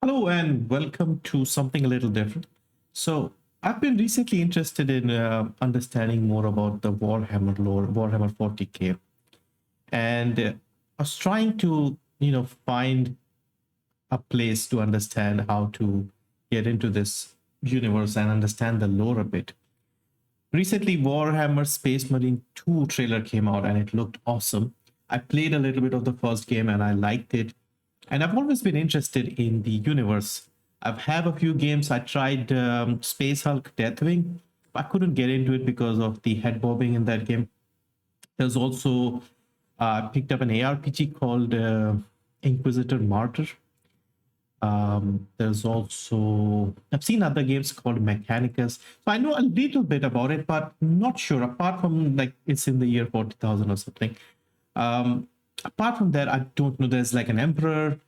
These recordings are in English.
Hello and welcome to something a little different. So, I've been recently interested in understanding more about the Warhammer lore, Warhammer 40K, and I was trying to, find a place to understand how to get into this universe and understand the lore a bit. Recently, Warhammer Space Marine 2 trailer came out and it looked awesome. I played a little bit of the first game and I liked it. And I've always been interested in the universe. I've had a few games. I tried Space Hulk Deathwing. I couldn't get into it because of the head bobbing in that game. There's also picked up an ARPG called Inquisitor Martyr. There's also I've seen other games called Mechanicus, so I know a little bit about it, but not sure. Apart from like it's in the year 40,000 or something. Apart from that, I don't know. There's like an Emperor,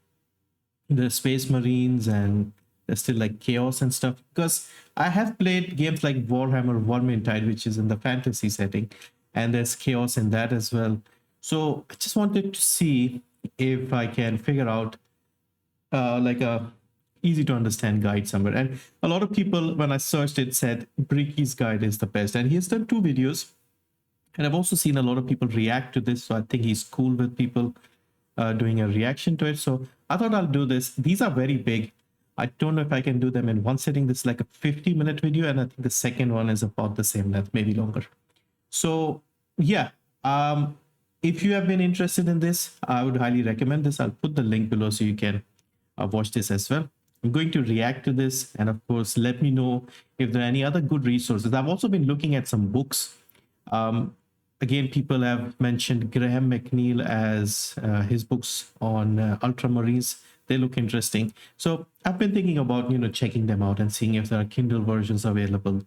the Space Marines, and there's still like Chaos and stuff. Because I have played games like Warhammer Vermintide, which is in the fantasy setting, and there's Chaos in that as well. So I just wanted to see if I can figure out like a easy to understand guide somewhere. And a lot of people, when I searched it, said Bricky's guide is the best, and he has done 2 videos. And I've also seen a lot of people react to this, so I think he's cool with people doing a reaction to it. So I thought I'll do this. These are very big. I don't know if I can do them in one sitting. This is like a 50-minute video, and I think the second one is about the same length, maybe longer. So yeah, if you have been interested in this, I would highly recommend this. I'll put the link below so you can watch this as well. I'm going to react to this, and of course, let me know if there are any other good resources. I've also been looking at some books. Again, people have mentioned Graham McNeil as his books on Ultramarines. They look interesting. So I've been thinking about, checking them out and seeing if there are Kindle versions available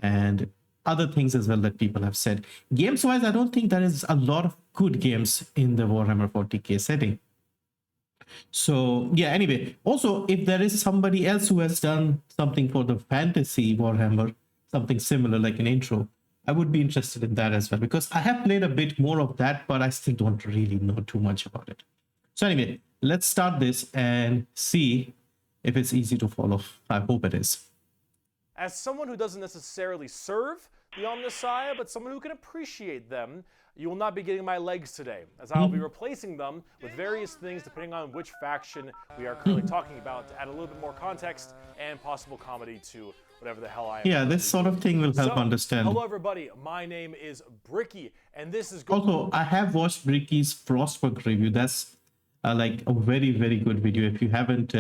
and other things as well that people have said. Games-wise, I don't think there is a lot of good games in the Warhammer 40K setting. So yeah, anyway, also if there is somebody else who has done something for the fantasy Warhammer, something similar like an intro, I would be interested in that as well, because I have played a bit more of that, but I still don't really know too much about it. So anyway, let's start this and see if it's easy to follow. I hope it is. As someone who doesn't necessarily serve the Omnissiah, but someone who can appreciate them, you will not be getting my legs today, as I'll be replacing them with various things depending on which faction we are currently talking about, to add a little bit more context and possible comedy to whatever the hell I am. Yeah, this sort of thing will help understand. Hello everybody, my name is Bricky, and this is... Also, I have watched Bricky's Frostwork review. That's like a very, very good video. If you haven't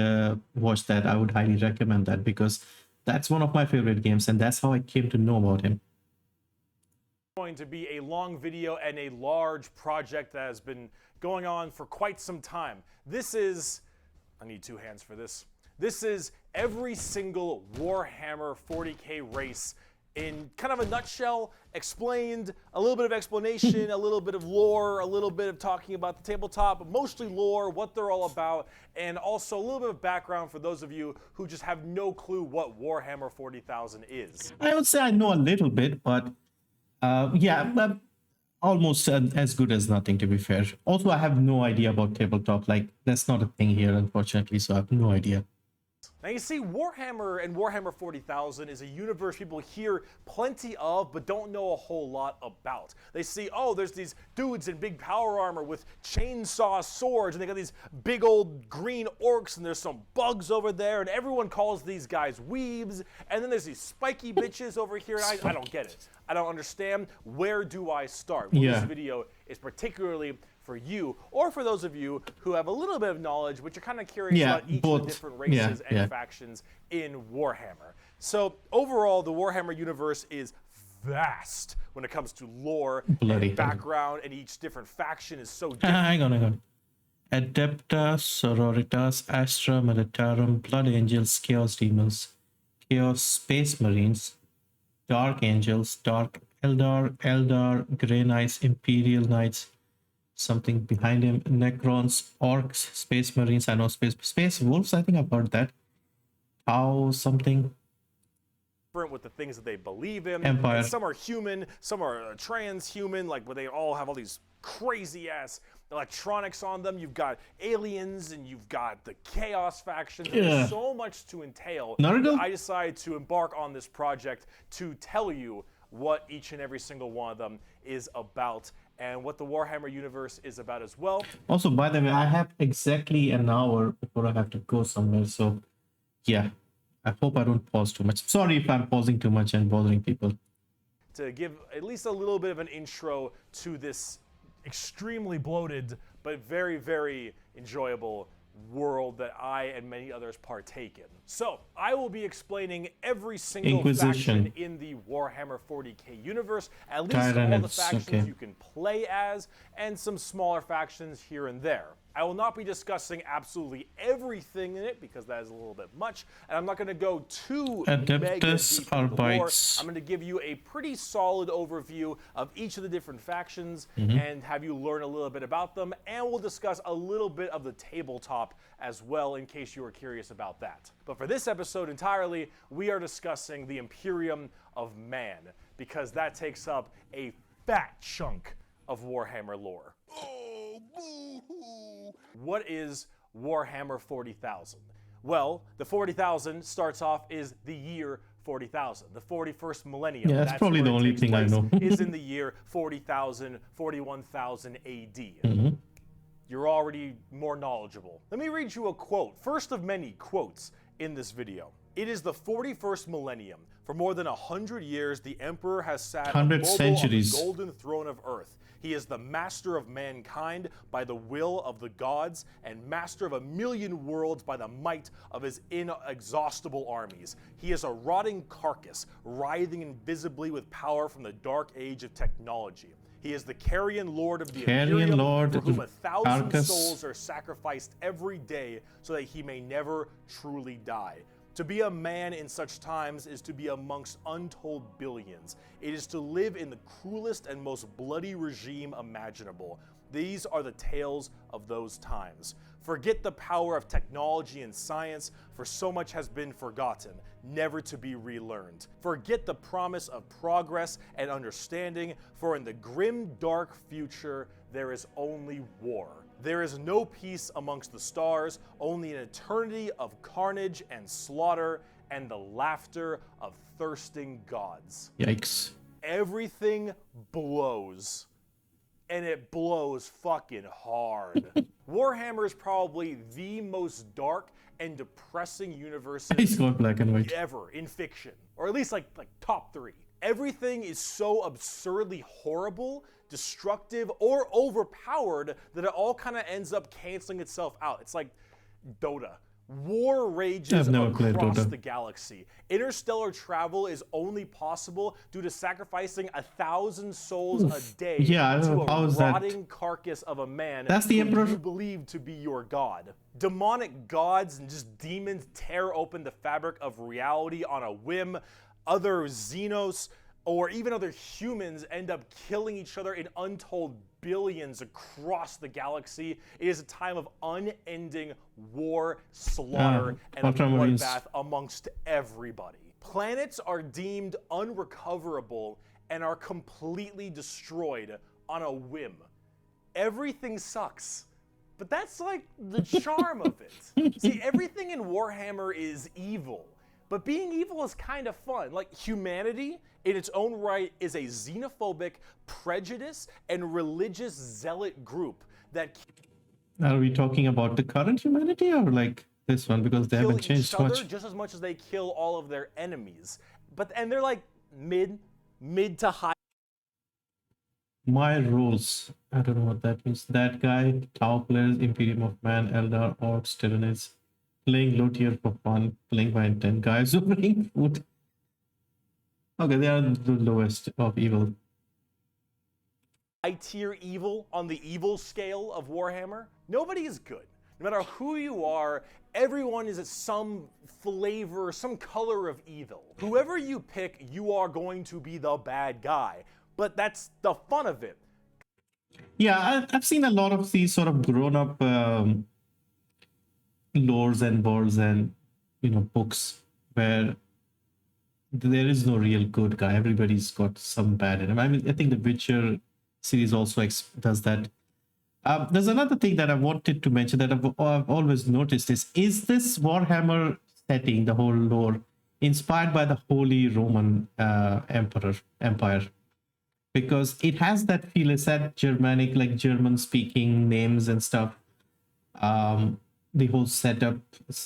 watched that, I would highly recommend that, because that's one of my favorite games, and that's how I came to know about him. Going to be a long video and a large project that has been going on for quite some time. This is... I need 2 hands for this. This is every single Warhammer 40K race in kind of a nutshell, explained, a little bit of explanation, a little bit of lore, a little bit of talking about the tabletop, but mostly lore, what they're all about, and also a little bit of background for those of you who just have no clue what Warhammer 40,000 is. I would say I know a little bit, but yeah, but almost as good as nothing, to be fair. Also, I have no idea about tabletop. Like, that's not a thing here, unfortunately, so I have no idea. Now you see, Warhammer and Warhammer 40,000 is a universe people hear plenty of, but don't know a whole lot about. They see, oh, there's these dudes in big power armor with chainsaw swords, and they got these big old green orcs, and there's some bugs over there, and everyone calls these guys weebs, and then there's these spiky bitches over here, and I don't get it. I don't understand. Where do I start? Well, this video is particularly for you, or for those of you who have a little bit of knowledge, but you're kind of curious about each of the different races and factions in Warhammer. So overall, the Warhammer universe is vast when it comes to lore and background, and each different faction is so different. Hang on. Adepta, Sororitas, Astra, Militarum, Blood Angels, Chaos Demons, Chaos Space Marines, Dark Angels, Dark Eldar, Grey Knights, Imperial Knights, something behind him, Necrons, Orcs, Space Marines, I know Space Wolves, I think I've heard that. Tau something. different with the things that they believe in. Empire. And some are human, some are transhuman, like where they all have all these crazy ass electronics on them. You've got aliens and you've got the chaos factions. Yeah. There's so much to entail. Naruto? I decided to embark on this project to tell you what each and every single one of them is about and what the Warhammer universe is about as well. Also, by the way, I have exactly an hour before I have to go somewhere. So, yeah, I hope I don't pause too much. Sorry if I'm pausing too much and bothering people. To give at least a little bit of an intro to this extremely bloated but very, very enjoyable world that I and many others partake in. So, I will be explaining every single Inquisition. faction in the Warhammer 40K universe, at least all the Tyranids, factions okay. you can play as, and some smaller factions here and there. I will not be discussing absolutely everything in it because that is a little bit much, and I'm not going to go too mega Adeptus deep into the lore. Arbites. I'm going to give you a pretty solid overview of each of the different factions and have you learn a little bit about them, and we'll discuss a little bit of the tabletop as well in case you are curious about that. But for this episode entirely, we are discussing the Imperium of Man because that takes up a fat chunk of Warhammer lore. Oh, boo-hoo. What is Warhammer 40,000? Well, the 40,000 starts off is the year 40,000, the 41st millennium. Yeah, that's probably where the it only takes thing I place, know. is in the year 40,000, 41,000 AD. You're already more knowledgeable. Let me read you a quote, first of many quotes in this video. It is the 41st millennium. For more than 100 years, the Emperor has sat 100 immobile centuries. on the golden throne of Earth. He is the master of mankind by the will of the gods and master of 1,000,000 worlds by the might of his inexhaustible armies. He is a rotting carcass, writhing invisibly with power from the dark age of technology. He is the carrion lord of the Carrion Imperium, Lord, for whom 1,000 carcass. souls are sacrificed every day so that he may never truly die. To be a man in such times is to be amongst untold billions. It is to live in the cruelest and most bloody regime imaginable. These are the tales of those times. Forget the power of technology and science, for so much has been forgotten, never to be relearned. Forget the promise of progress and understanding, for in the grim, dark future, there is only war. There is no peace amongst the stars, only an eternity of carnage and slaughter, and the laughter of thirsting gods. Yikes. Everything blows. And it blows fucking hard. Warhammer is probably the most dark and depressing universe He's got black and white. ever in fiction, or at least like top 3. Everything is so absurdly horrible, destructive, or overpowered that it all kind of ends up canceling itself out. It's like Dota. War rages I've never played across Dota. the galaxy. Interstellar travel is only possible due to sacrificing 1,000 souls a day Yeah, I don't to know, how a is that? rotting carcass of a man That's the who Emperor. you believe to be your god. Demonic gods and just demons tear open the fabric of reality on a whim. Other Xenos or even other humans end up killing each other in untold billions across the galaxy. It is a time of unending war, slaughter, and a Ultramarines. bloodbath amongst everybody. Planets are deemed unrecoverable and are completely destroyed on a whim. Everything sucks. But that's like the charm of it. See, everything in Warhammer is evil. But being evil is kind of fun. Like, humanity, in its own right, is a xenophobic, prejudice, and religious zealot group that Are we talking about the current humanity or like this one? Because they kill haven't each changed other much. just as much as they kill all of their enemies. And they're like mid to high. My rules. I don't know what that means. That guy, Tau players, Imperium of Man, Eldar, Orcs, Tyranids, playing low tier for fun, playing by intent, guys who bring food. Okay, they are the lowest of evil. High tier evil on the evil scale of Warhammer. Nobody is good. No matter who you are, everyone is some flavor, some color of evil. Whoever you pick, you are going to be the bad guy. But that's the fun of it. Yeah, I've seen a lot of these sort of grown-up lores and worlds and books where there is no real good guy. Everybody's got some bad in him. I mean, I think the Witcher series also does that. There's another thing that I wanted to mention that I've always noticed is this Warhammer setting, the whole lore, inspired by the Holy Roman Empire? Because it has that feel, it's that Germanic, like German speaking names and stuff. The whole setup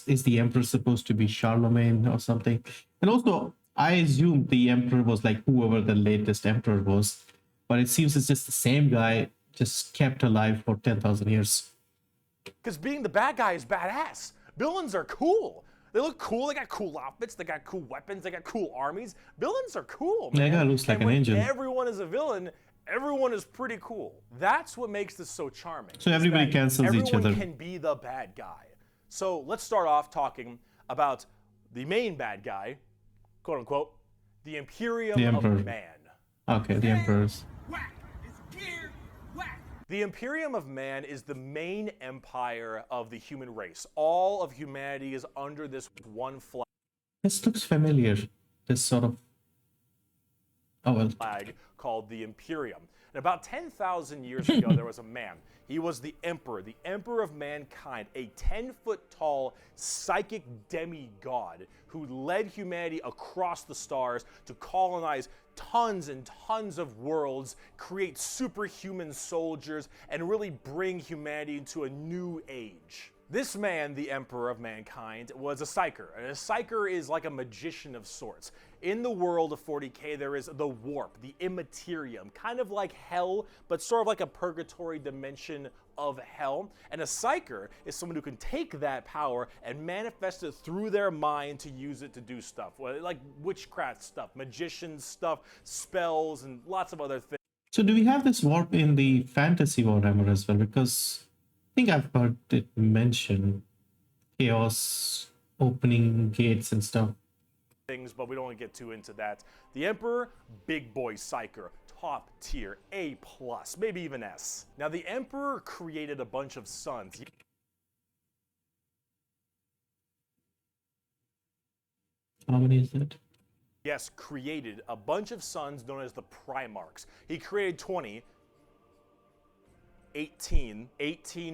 is the emperor supposed to be Charlemagne or something? And also, I assumed the emperor was like whoever the latest emperor was, but it seems it's just the same guy, just kept alive for 10,000 years. Because being the bad guy is badass. Villains are cool. They look cool. They got cool outfits. They got cool weapons. They got cool armies. Villains are cool, man. That guy looks like and an when angel. everyone is a villain, everyone is pretty cool. That's what makes this so charming. So everybody cancels each other. Everyone can be the bad guy. So let's start off talking about the main bad guy, quote unquote, the Imperium of Man. Okay, the emperors. The Imperium of Man is the main empire of the human race. All of humanity is under this one flag. This looks familiar. This sort of... Oh, well. Flag called the Imperium. And about 10,000 years ago, there was a man. He was the emperor of mankind, a 10-foot-tall psychic demigod who led humanity across the stars to colonize tons and tons of worlds, create superhuman soldiers, and really bring humanity into a new age. This man, the emperor of mankind, was a psyker. And a psyker is like a magician of sorts. In the world of 40K, there is the warp, the immaterium, kind of like hell, but sort of like a purgatory dimension of hell. And a psyker is someone who can take that power and manifest it through their mind to use it to do stuff, like witchcraft stuff, magician stuff, spells, and lots of other things. So do we have this warp in the fantasy Warhammer as well? Because I think I've heard it mentioned chaos, opening gates and stuff. Things, but we don't want to get too into that. The Emperor, big boy psyker, top tier, A+, maybe even S. Now the Emperor created a bunch of sons. How many is that? Yes, created a bunch of sons known as the Primarchs. He created 18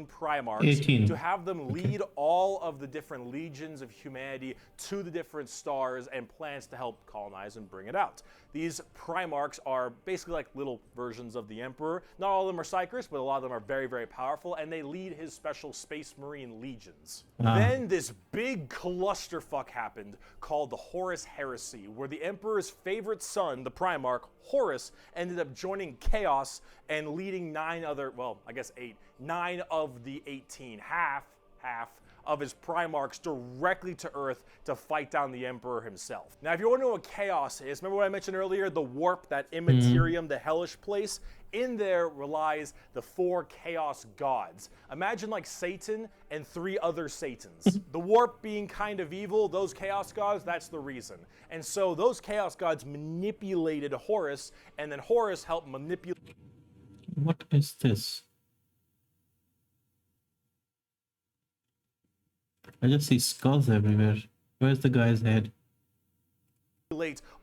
Primarchs 18. to have them lead all of the different legions of humanity to the different stars and plans to help colonize and bring it out. These Primarchs are basically like little versions of the Emperor. Not all of them are psychers, but a lot of them are very, very powerful, and they lead his special Space Marine legions. Then this big clusterfuck happened called the Horus Heresy, where the Emperor's favorite son, the Primarch, Horus, ended up joining Chaos and leading 9 of the 18, half of his Primarchs directly to Earth to fight down the Emperor himself. Now, if you want to know what Chaos is, remember what I mentioned earlier, the warp, that immaterium, the hellish place? In there relies the 4 Chaos gods. Imagine like Satan and 3 other Satans. The warp being kind of evil, those Chaos gods, that's the reason. And so those Chaos gods manipulated Horus, and then Horus helped manipulate... What is this? I just see skulls everywhere. Where's the guy's head?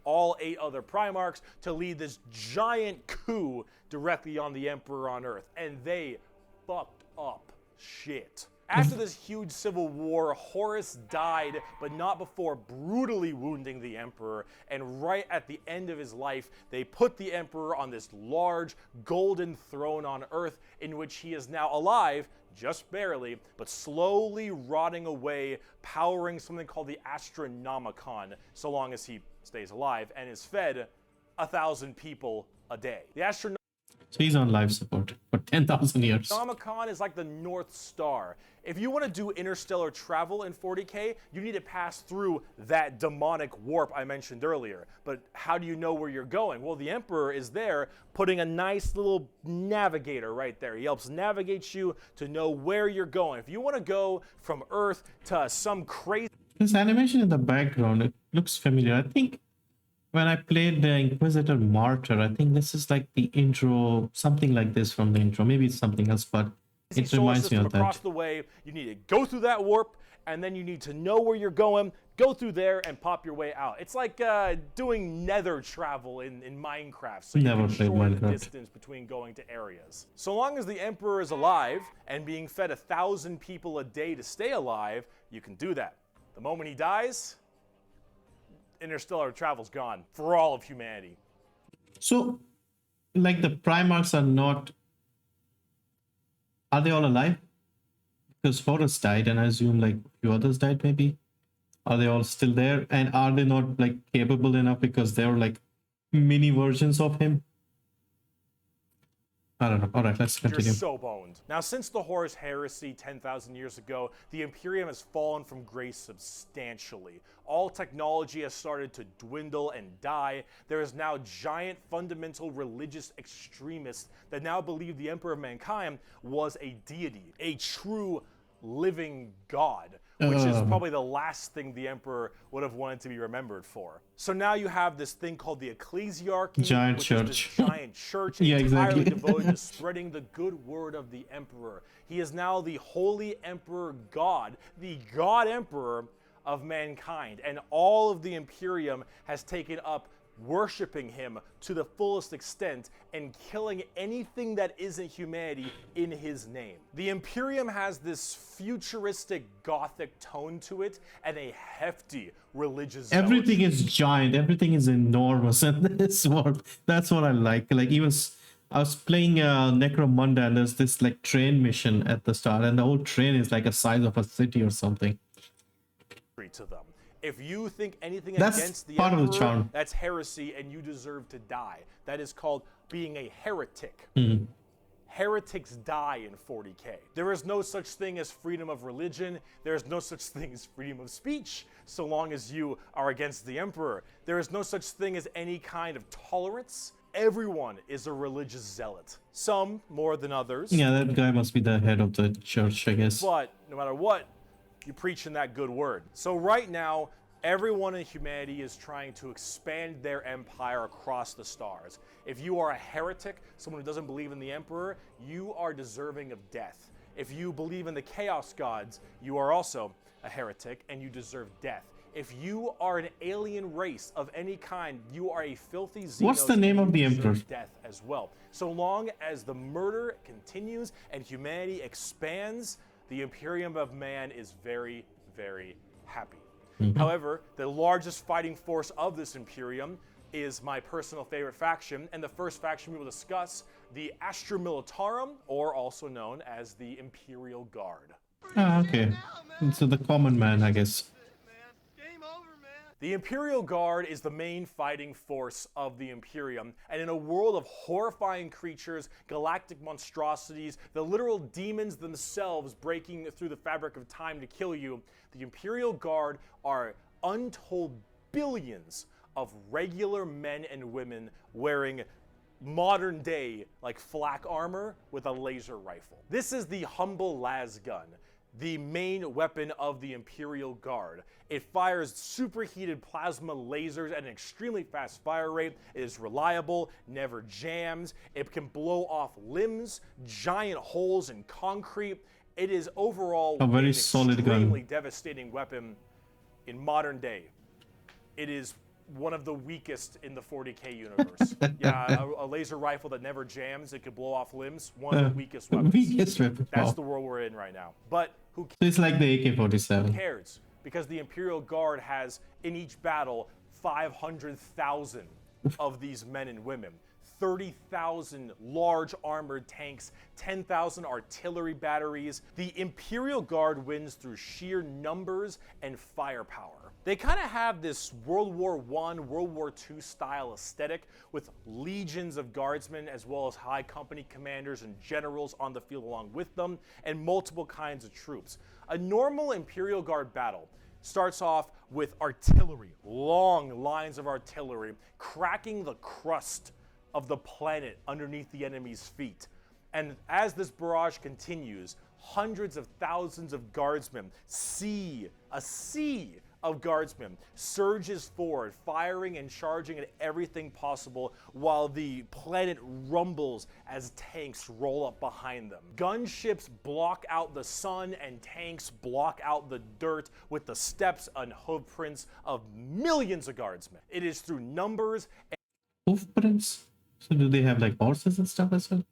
All 8 other Primarchs to lead this giant coup directly on the Emperor on Earth. And they fucked up shit. After this huge civil war, Horus died, but not before brutally wounding the Emperor. And right at the end of his life, they put the Emperor on this large golden throne on Earth, in which he is now alive, just barely, but slowly rotting away, powering something called the Astronomicon, so long as he stays alive, and is fed 1,000 people a day. The So he's on life support for 10,000 years. Astronomicon is like the North Star. If you want to do interstellar travel in 40K, you need to pass through that demonic warp I mentioned earlier. But how do you know where you're going? Well, the Emperor is there putting a nice little navigator right there. He helps navigate you to know where you're going. If you want to go from Earth to some crazy... This animation in the background, it looks familiar. I think when I played the Inquisitor Martyr, I think this is like the intro, something like this from the intro. Maybe it's something else, but it reminds me of that. Across the way, you need to go through that warp and then you need to know where you're going, go through there, and pop your way out. It's like doing nether travel in Minecraft, so you Never can played shorten the Minecraft. distance between going to areas. So long as the Emperor is alive and being fed 1,000 people a day to stay alive, you can do that. The moment he dies, interstellar travel's gone for all of humanity. So, like the Primarchs are they all alive? Because Horus died, and I assume like a few others died maybe. Are they all still there? And are they not like capable enough because they're like mini versions of him? I don't know. All right, let's continue. You're so boned. Now, since the Horus heresy 10,000 years ago, the Imperium has fallen from grace substantially. All technology has started to dwindle and die. There is now giant fundamental religious extremists that now believe the Emperor of Mankind was a deity, a true living god, which is probably the last thing the Emperor would have wanted to be remembered for. So now you have this thing called the Ecclesiarchy, Giant which church. is this giant church Yeah, entirely exactly. devoted to spreading the good word of the Emperor. He is now the Holy Emperor God, the God Emperor of mankind, and all of the Imperium has taken up worshiping him to the fullest extent and killing anything that isn't humanity in his name. The Imperium has this futuristic gothic tone to it and a hefty religious Everything zealotry. is giant. Everything is enormous, and that's what I like. Like even I was playing Necromunda, and there's this like train mission at the start, and the whole train is like a size of a city or something. To them. If you think anything That's against the part of the Emperor, charm. that's heresy and you deserve to die. That is called being a heretic. Heretics die in 40K. There is no such thing as freedom of religion. There is no such thing as freedom of speech so long as you are against the Emperor. There is no such thing as any kind of tolerance. Everyone is a religious zealot. Some more than others. Yeah, that guy must be the head of the church, I guess. But no matter what, you preach in that good word. So right now, everyone in humanity is trying to expand their empire across the stars. If you are a heretic, someone who doesn't believe in the Emperor, you are deserving of death. If you believe in the Chaos Gods, you are also a heretic and you deserve death. If you are an alien race of any kind, you are a filthy Xenos. What's the name and of the you deserve Emperor? death as well. So long as the murder continues and humanity expands, the Imperium of Man is very, very happy. However, the largest fighting force of this Imperium is my personal favorite faction, and the first faction we will discuss, the Astra Militarum, or also known as the Imperial Guard. Ah, okay. So the common man, I guess. The Imperial Guard is the main fighting force of the Imperium, and in a world of horrifying creatures, galactic monstrosities, the literal demons themselves breaking through the fabric of time to kill you, the Imperial Guard are untold billions of regular men and women wearing modern day like flak armor with a laser rifle. This is the humble las gun, the main weapon of the Imperial Guard. It fires superheated plasma lasers at an extremely fast fire rate. It is reliable, never jams. It can blow off limbs, giant holes in concrete. It is overall A very an solid gun. extremely devastating weapon in modern day. It is one of the weakest in the 40K universe. Yeah, a laser rifle that never jams, it could blow off limbs, one of the weakest weapons. Weakest weapon. That's Wow. the world we're in right now. But who So it's like the AK-47. cares? Because the Imperial Guard has, in each battle, 500,000 of these men and women. 30,000 large armored tanks, 10,000 artillery batteries. The Imperial Guard wins through sheer numbers and firepower. They kind of have this World War I, World War II style aesthetic with legions of guardsmen as well as high company commanders and generals on the field along with them, and multiple kinds of troops. A normal Imperial Guard battle starts off with artillery, long lines of artillery, cracking the crust of the planet underneath the enemy's feet. And as this barrage continues, hundreds of thousands of guardsmen see a sea of guardsmen surges forward, firing and charging at everything possible while the planet rumbles as tanks roll up behind them. Gunships block out the sun and tanks block out the dirt with the steps and hoofprints of millions of guardsmen. It is through numbers Hoofprints? So do they have like horses and stuff as well?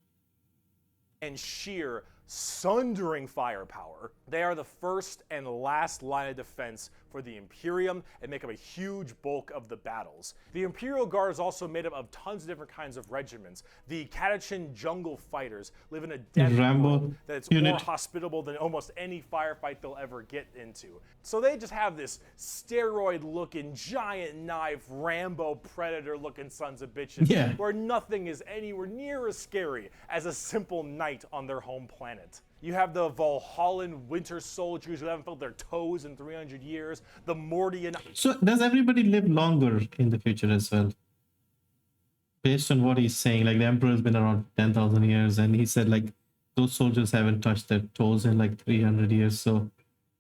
and sheer sundering firepower. They are the first and last line of defense for the Imperium and make up a huge bulk of the battles. The Imperial Guard is also made up of tons of different kinds of regiments. The Catachin Jungle Fighters live in a death world that's more hospitable than almost any firefight they'll ever get into. So they just have this steroid-looking, giant knife, Rambo Predator-looking sons of bitches, where nothing is anywhere near as scary as a simple knight on their home planet. You have the Valhallan Winter Soldiers who haven't felt their toes in 300 years. The Mordian. So does everybody live longer in the future as well? Based on what he's saying, like the Emperor has been around 10,000 years, and he said like those soldiers haven't touched their toes in like 300 years. So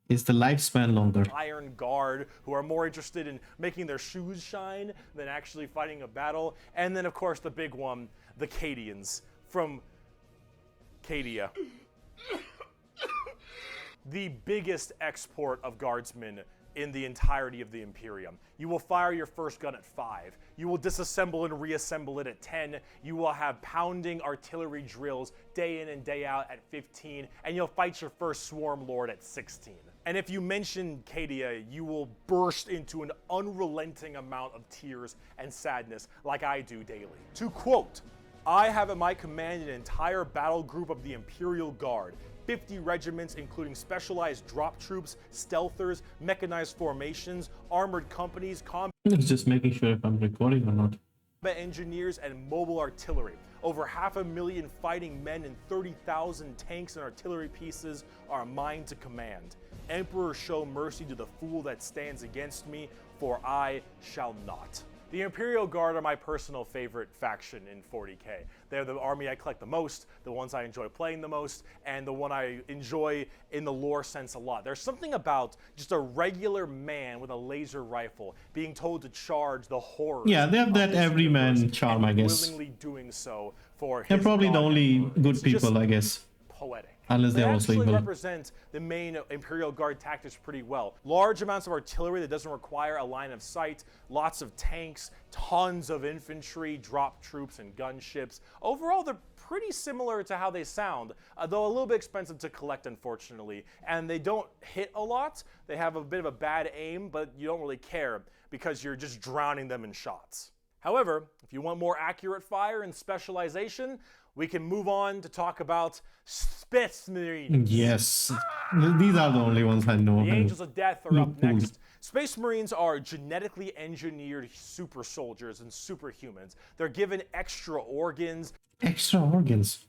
is the lifespan longer? Iron Guard, who are more interested in making their shoes shine than actually fighting a battle. And then, of course, the big one, the Cadians from Cadia. The biggest export of guardsmen in the entirety of the Imperium. You will fire your first gun at 5. You will disassemble and reassemble it at 10. You will have pounding artillery drills day in and day out at 15. And you'll fight your first Swarm Lord at 16. And if you mention Cadia, you will burst into an unrelenting amount of tears and sadness like I do daily. To quote, "I have at my command an entire battle group of the Imperial Guard, 50 regiments including specialized drop troops, stealthers, mechanized formations, armored companies, combat Just making sure if I'm recording or not. engineers, and mobile artillery. Over 500,000 fighting men and 30,000 tanks and artillery pieces are mine to command. Emperor, show mercy to the fool that stands against me, for I shall not." The Imperial Guard are my personal favorite faction in 40K. They're the army I collect the most, the ones I enjoy playing the most, and the one I enjoy in the lore sense a lot. There's something about just a regular man with a laser rifle being told to charge the horrors. Yeah, they have that everyman charm, I guess. Willingly doing so for his They're probably the only good people, I guess. Poetic. Unless They they're also actually evil. represent the main Imperial Guard tactics pretty well. Large amounts of artillery that doesn't require a line of sight, lots of tanks, tons of infantry, drop troops, and gunships. Overall, they're pretty similar to how they sound, though a little bit expensive to collect, unfortunately. And they don't hit a lot. They have a bit of a bad aim, but you don't really care because you're just drowning them in shots. However, if you want more accurate fire and specialization, we can move on to talk about Spetsmarines. Yes, these are the only ones I know. The Angels of Death are up cool. next. Space Marines are genetically engineered super soldiers and superhumans. They're given extra organs. Extra organs.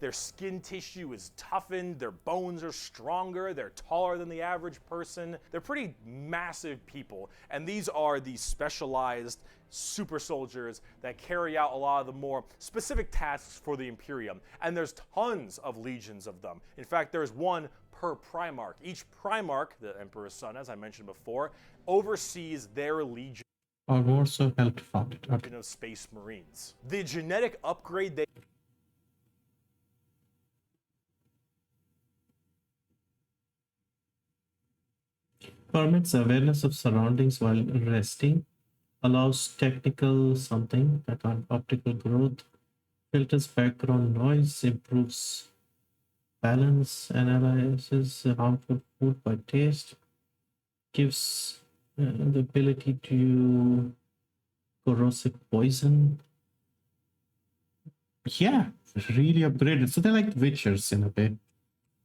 Their skin tissue is toughened, their bones are stronger, they're taller than the average person. They're pretty massive people, and these are the specialized super soldiers that carry out a lot of the more specific tasks for the Imperium. And there's tons of legions of them. In fact, there's one per Primarch. Each Primarch, the Emperor's son, as I mentioned before, oversees their legion Or also helped found it. Okay. of Space Marines. The genetic upgrade they Permits awareness of surroundings while resting, allows technical something, that on optical growth, filters background noise, improves balance, analyzes harmful food by taste, gives the ability to corrosive poison. Yeah, really upgraded. So they're like Witchers in a way.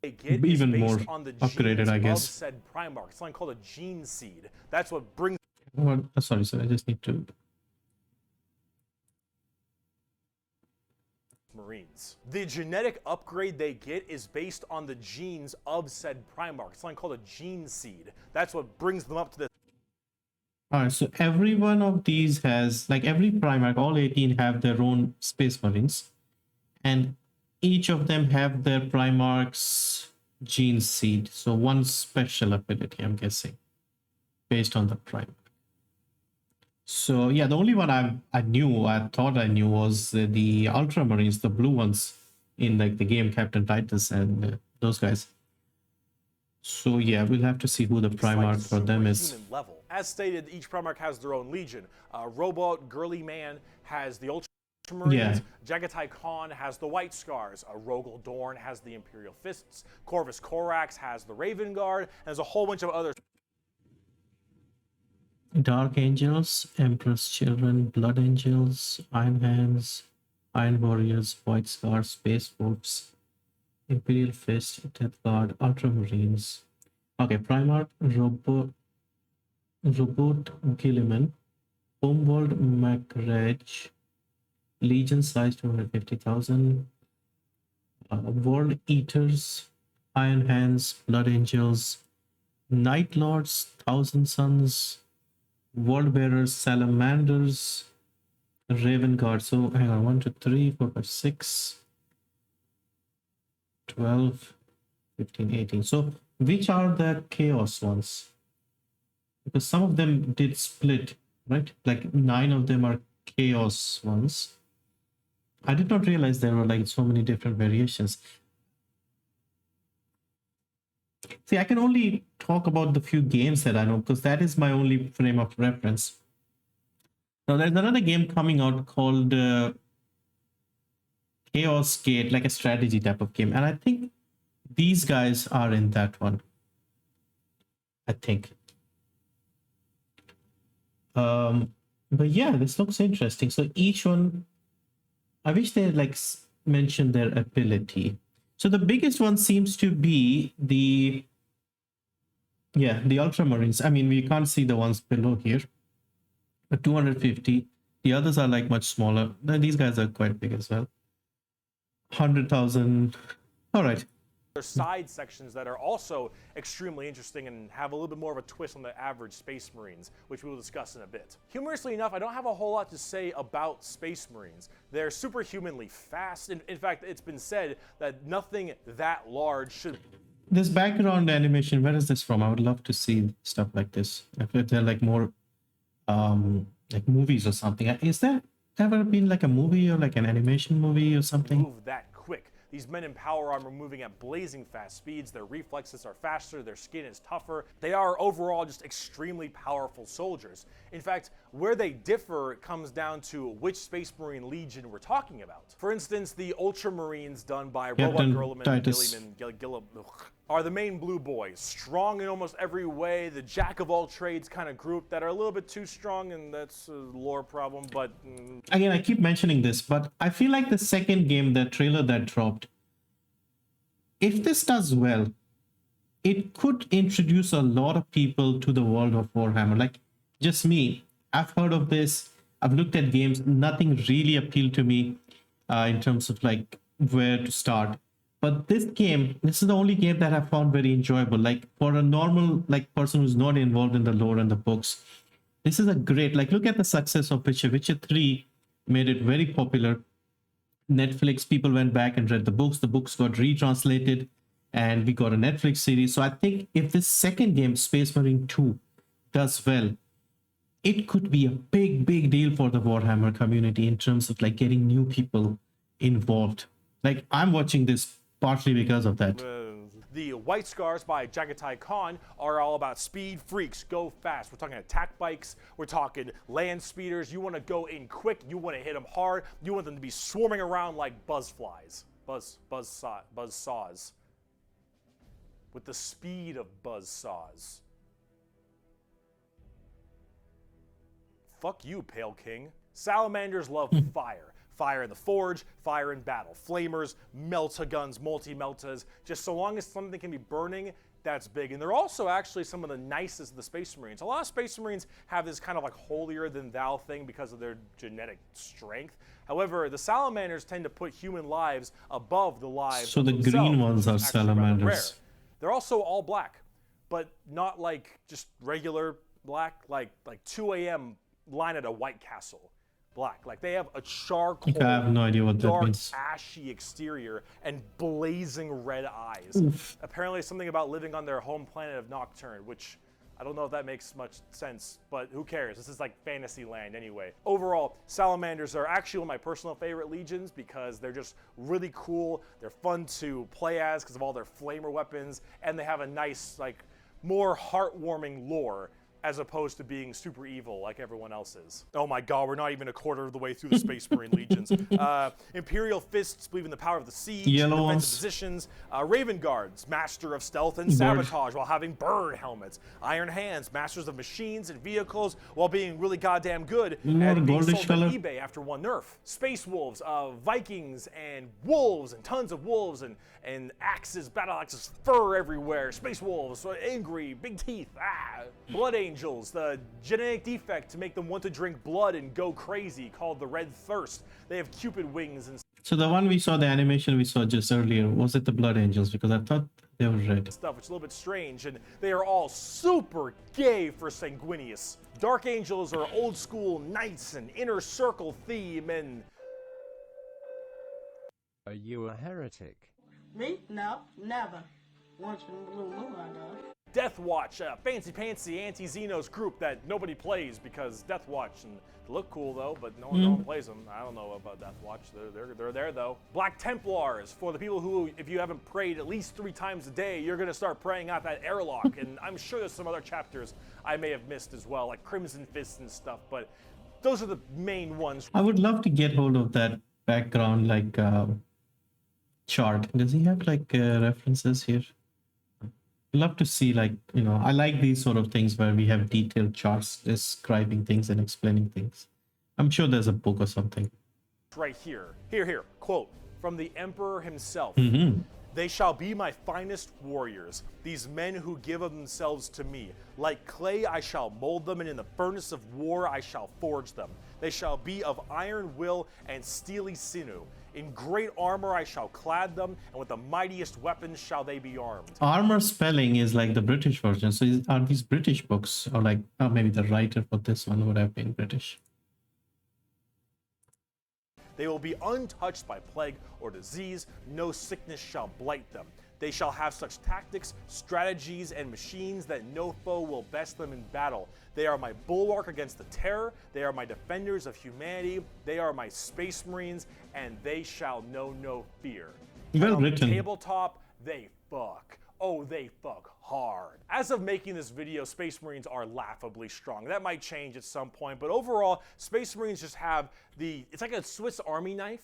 get Even is based more on the upgraded, genes I of guess. said Primarch. It's something called a gene seed. That's what brings Oh, sorry, I just need to. Marines. The genetic upgrade they get is based on the genes of said Primarch. It's something called a gene seed. That's what brings them up to the Alright, so every one of these has, like every Primarch, all 18 have their own Space Marines. And each of them have their Primarch's gene seed. So one special ability, I'm guessing. based on the prime. So yeah, the only one I thought I knew was the Ultramarines, the blue ones in like the game, Captain Titus and those guys. So yeah, we'll have to see who the Primarch for them is. Superhuman level. As stated, each Primarch has their own legion. Robot Girly Man has the Ultramarines. Yeah. Jagatai Khan has the White Scars. Rogel Dorn has the Imperial Fists. Corvus Corax has the Raven Guard. And there's a whole bunch of others. Dark Angels, Emperor's Children, Blood Angels, Iron Hands, Iron Warriors, White Scars, Space Wolves, Imperial Fist, Death Guard, Ultramarines. Okay, Primarch, Robot Gilliman, Homeworld Macrage, Legion size 250,000, World Eaters, Iron Hands, Blood Angels, Night Lords, Thousand Suns, World Bearers, Salamanders, Raven Guard. So hang on, 1, 2, 3, 4, 5, 6, 12, 15, 18. So which are the Chaos ones? Because some of them did split, right? Like 9 of them are Chaos ones. I did not realize there were like so many different variations. See, I can only talk about the few games that I know because that is my only frame of reference. Now, there's another game coming out called Chaos Gate, like a strategy type of game. And I think these guys are in that one. I think. But yeah, this looks interesting. So each one, I wish they like mentioned their ability. So the biggest one seems to be the Ultramarines. I mean, we can't see the ones below here. But 250. The others are like much smaller. These guys are quite big as well. 100,000. All right. There's side sections that are also extremely interesting and have a little bit more of a twist on the average Space Marines, which we will discuss in a bit. Humorously enough, I don't have a whole lot to say about Space Marines. They're superhumanly fast. In fact, it's been said that nothing that large should... This background animation, where is this from? I would love to see stuff like this. If they're like more like movies or something. Is there ever been like a movie or like an animation movie or something? Move that quick. These men in power armor moving at blazing fast speeds. Their reflexes are faster. Their skin is tougher. They are overall just extremely powerful soldiers. In fact, where they differ comes down to which Space Marine Legion we're talking about. For instance, the Ultramarines done by Robot Girliman and Gilliman are the main blue boys, strong in almost every way, the jack of all trades kind of group that are a little bit too strong, and that's a lore problem, but... Again, I keep mentioning this, but I feel like the second game, the trailer that dropped, if this does well, it could introduce a lot of people to the world of Warhammer. Like, just me, I've heard of this, I've looked at games, nothing really appealed to me in terms of like where to start. But this game, this is the only game that I found very enjoyable. Like for a normal like person who's not involved in the lore and the books, this is a great, like look at the success of Witcher. Witcher 3 made it very popular. Netflix, people went back and read the books got retranslated, and we got a Netflix series. So I think if this second game, Space Marine 2, does well, it could be a big deal for the Warhammer community in terms of like getting new people involved. Like I'm watching this partly because of that. The White Scars by Jagatai Khan are all about speed freaks, go fast. We're talking attack bikes, we're talking land speeders. You want to go in quick, you want to hit them hard, you want them to be swarming around like buzzflies, buzzsaws, with the speed of buzzsaws. Fuck you, Pale King. Salamanders love fire. Fire in the forge, fire in battle. Flamers, melta-guns, multi-meltas. Just so long as something can be burning, that's big. And they're also actually some of the nicest of the Space Marines. A lot of Space Marines have this kind of like holier-than-thou thing because of their genetic strength. However, the Salamanders tend to put human lives above the lives So of the themselves, green ones are which is actually rather rare. Salamanders. They're also all black, but not like just regular black, like 2 a.m. line at a White Castle. Black. Like they have a charcoal, I have no idea what that dark, means. ashy exterior and blazing red eyes. Oof. Apparently something about living on their home planet of Nocturne, which I don't know if that makes much sense, but who cares? This is like fantasy land anyway. Overall, salamanders are actually one of my personal favorite legions because they're just really cool. They're fun to play as because of all their flamer weapons, and they have a nice, like, more heartwarming lore as opposed to being super evil like everyone else is. Oh my god, we're not even a quarter of the way through the Space Marine legions. Imperial Fists believe in the power of the siege, Yellow defensive ones. positions. Raven Guards, master of stealth and sabotage while having bird helmets. Iron Hands, masters of machines and vehicles while being really goddamn good More at being goldish sold color. on eBay after one nerf. Space Wolves, Vikings and wolves and tons of wolves and axes, battle axes, fur everywhere. Space Wolves, angry, big teeth. Blood Angels, the genetic defect to make them want to drink blood and go crazy, called the Red Thirst. They have Cupid wings and So the one we saw, the animation we saw just earlier, was it the Blood Angels? Because I thought they were red. stuff, which is a little bit strange, and they are all super gay for Sanguinius. Dark Angels are old school knights and inner circle theme, and Are you a heretic? Me? No, never. Once in a blue moon, I know. Death Watch, a fancy anti-Xenos group that nobody plays because Death Watch, and they look cool though, but no one plays them. I don't know about Death Watch. They're there though. Black Templars, for the people who, if you haven't prayed at least 3 times a day, you're gonna start praying out that airlock. And I'm sure there's some other chapters I may have missed as well, like Crimson Fists and stuff. But those are the main ones. I would love to get hold of that background, like chart. Does he have like references here? Love to see, like, you know, I like these sort of things where we have detailed charts describing things and explaining things. I'm sure there's a book or something. Right here. Here. Quote from the Emperor himself. Mm-hmm. They shall be my finest warriors, these men who give of themselves to me. Like clay I shall mold them, and in the furnace of war I shall forge them. They shall be of iron will and steely sinew. In great armor I shall clad them, and with the mightiest weapons shall they be armed. Armor spelling is like the British version. So are these British books, or like, oh, maybe the writer for this one would have been British? They will be untouched by plague or disease. No sickness shall blight them. They shall have such tactics, strategies, and machines that no foe will best them in battle. They are my bulwark against the terror. They are my defenders of humanity. They are my space marines, and they shall know no fear. Well On the written. tabletop, they fuck. Oh, they fuck hard. As of making this video, Space Marines are laughably strong. That might change at some point, but overall, Space Marines just have it's like a Swiss Army knife,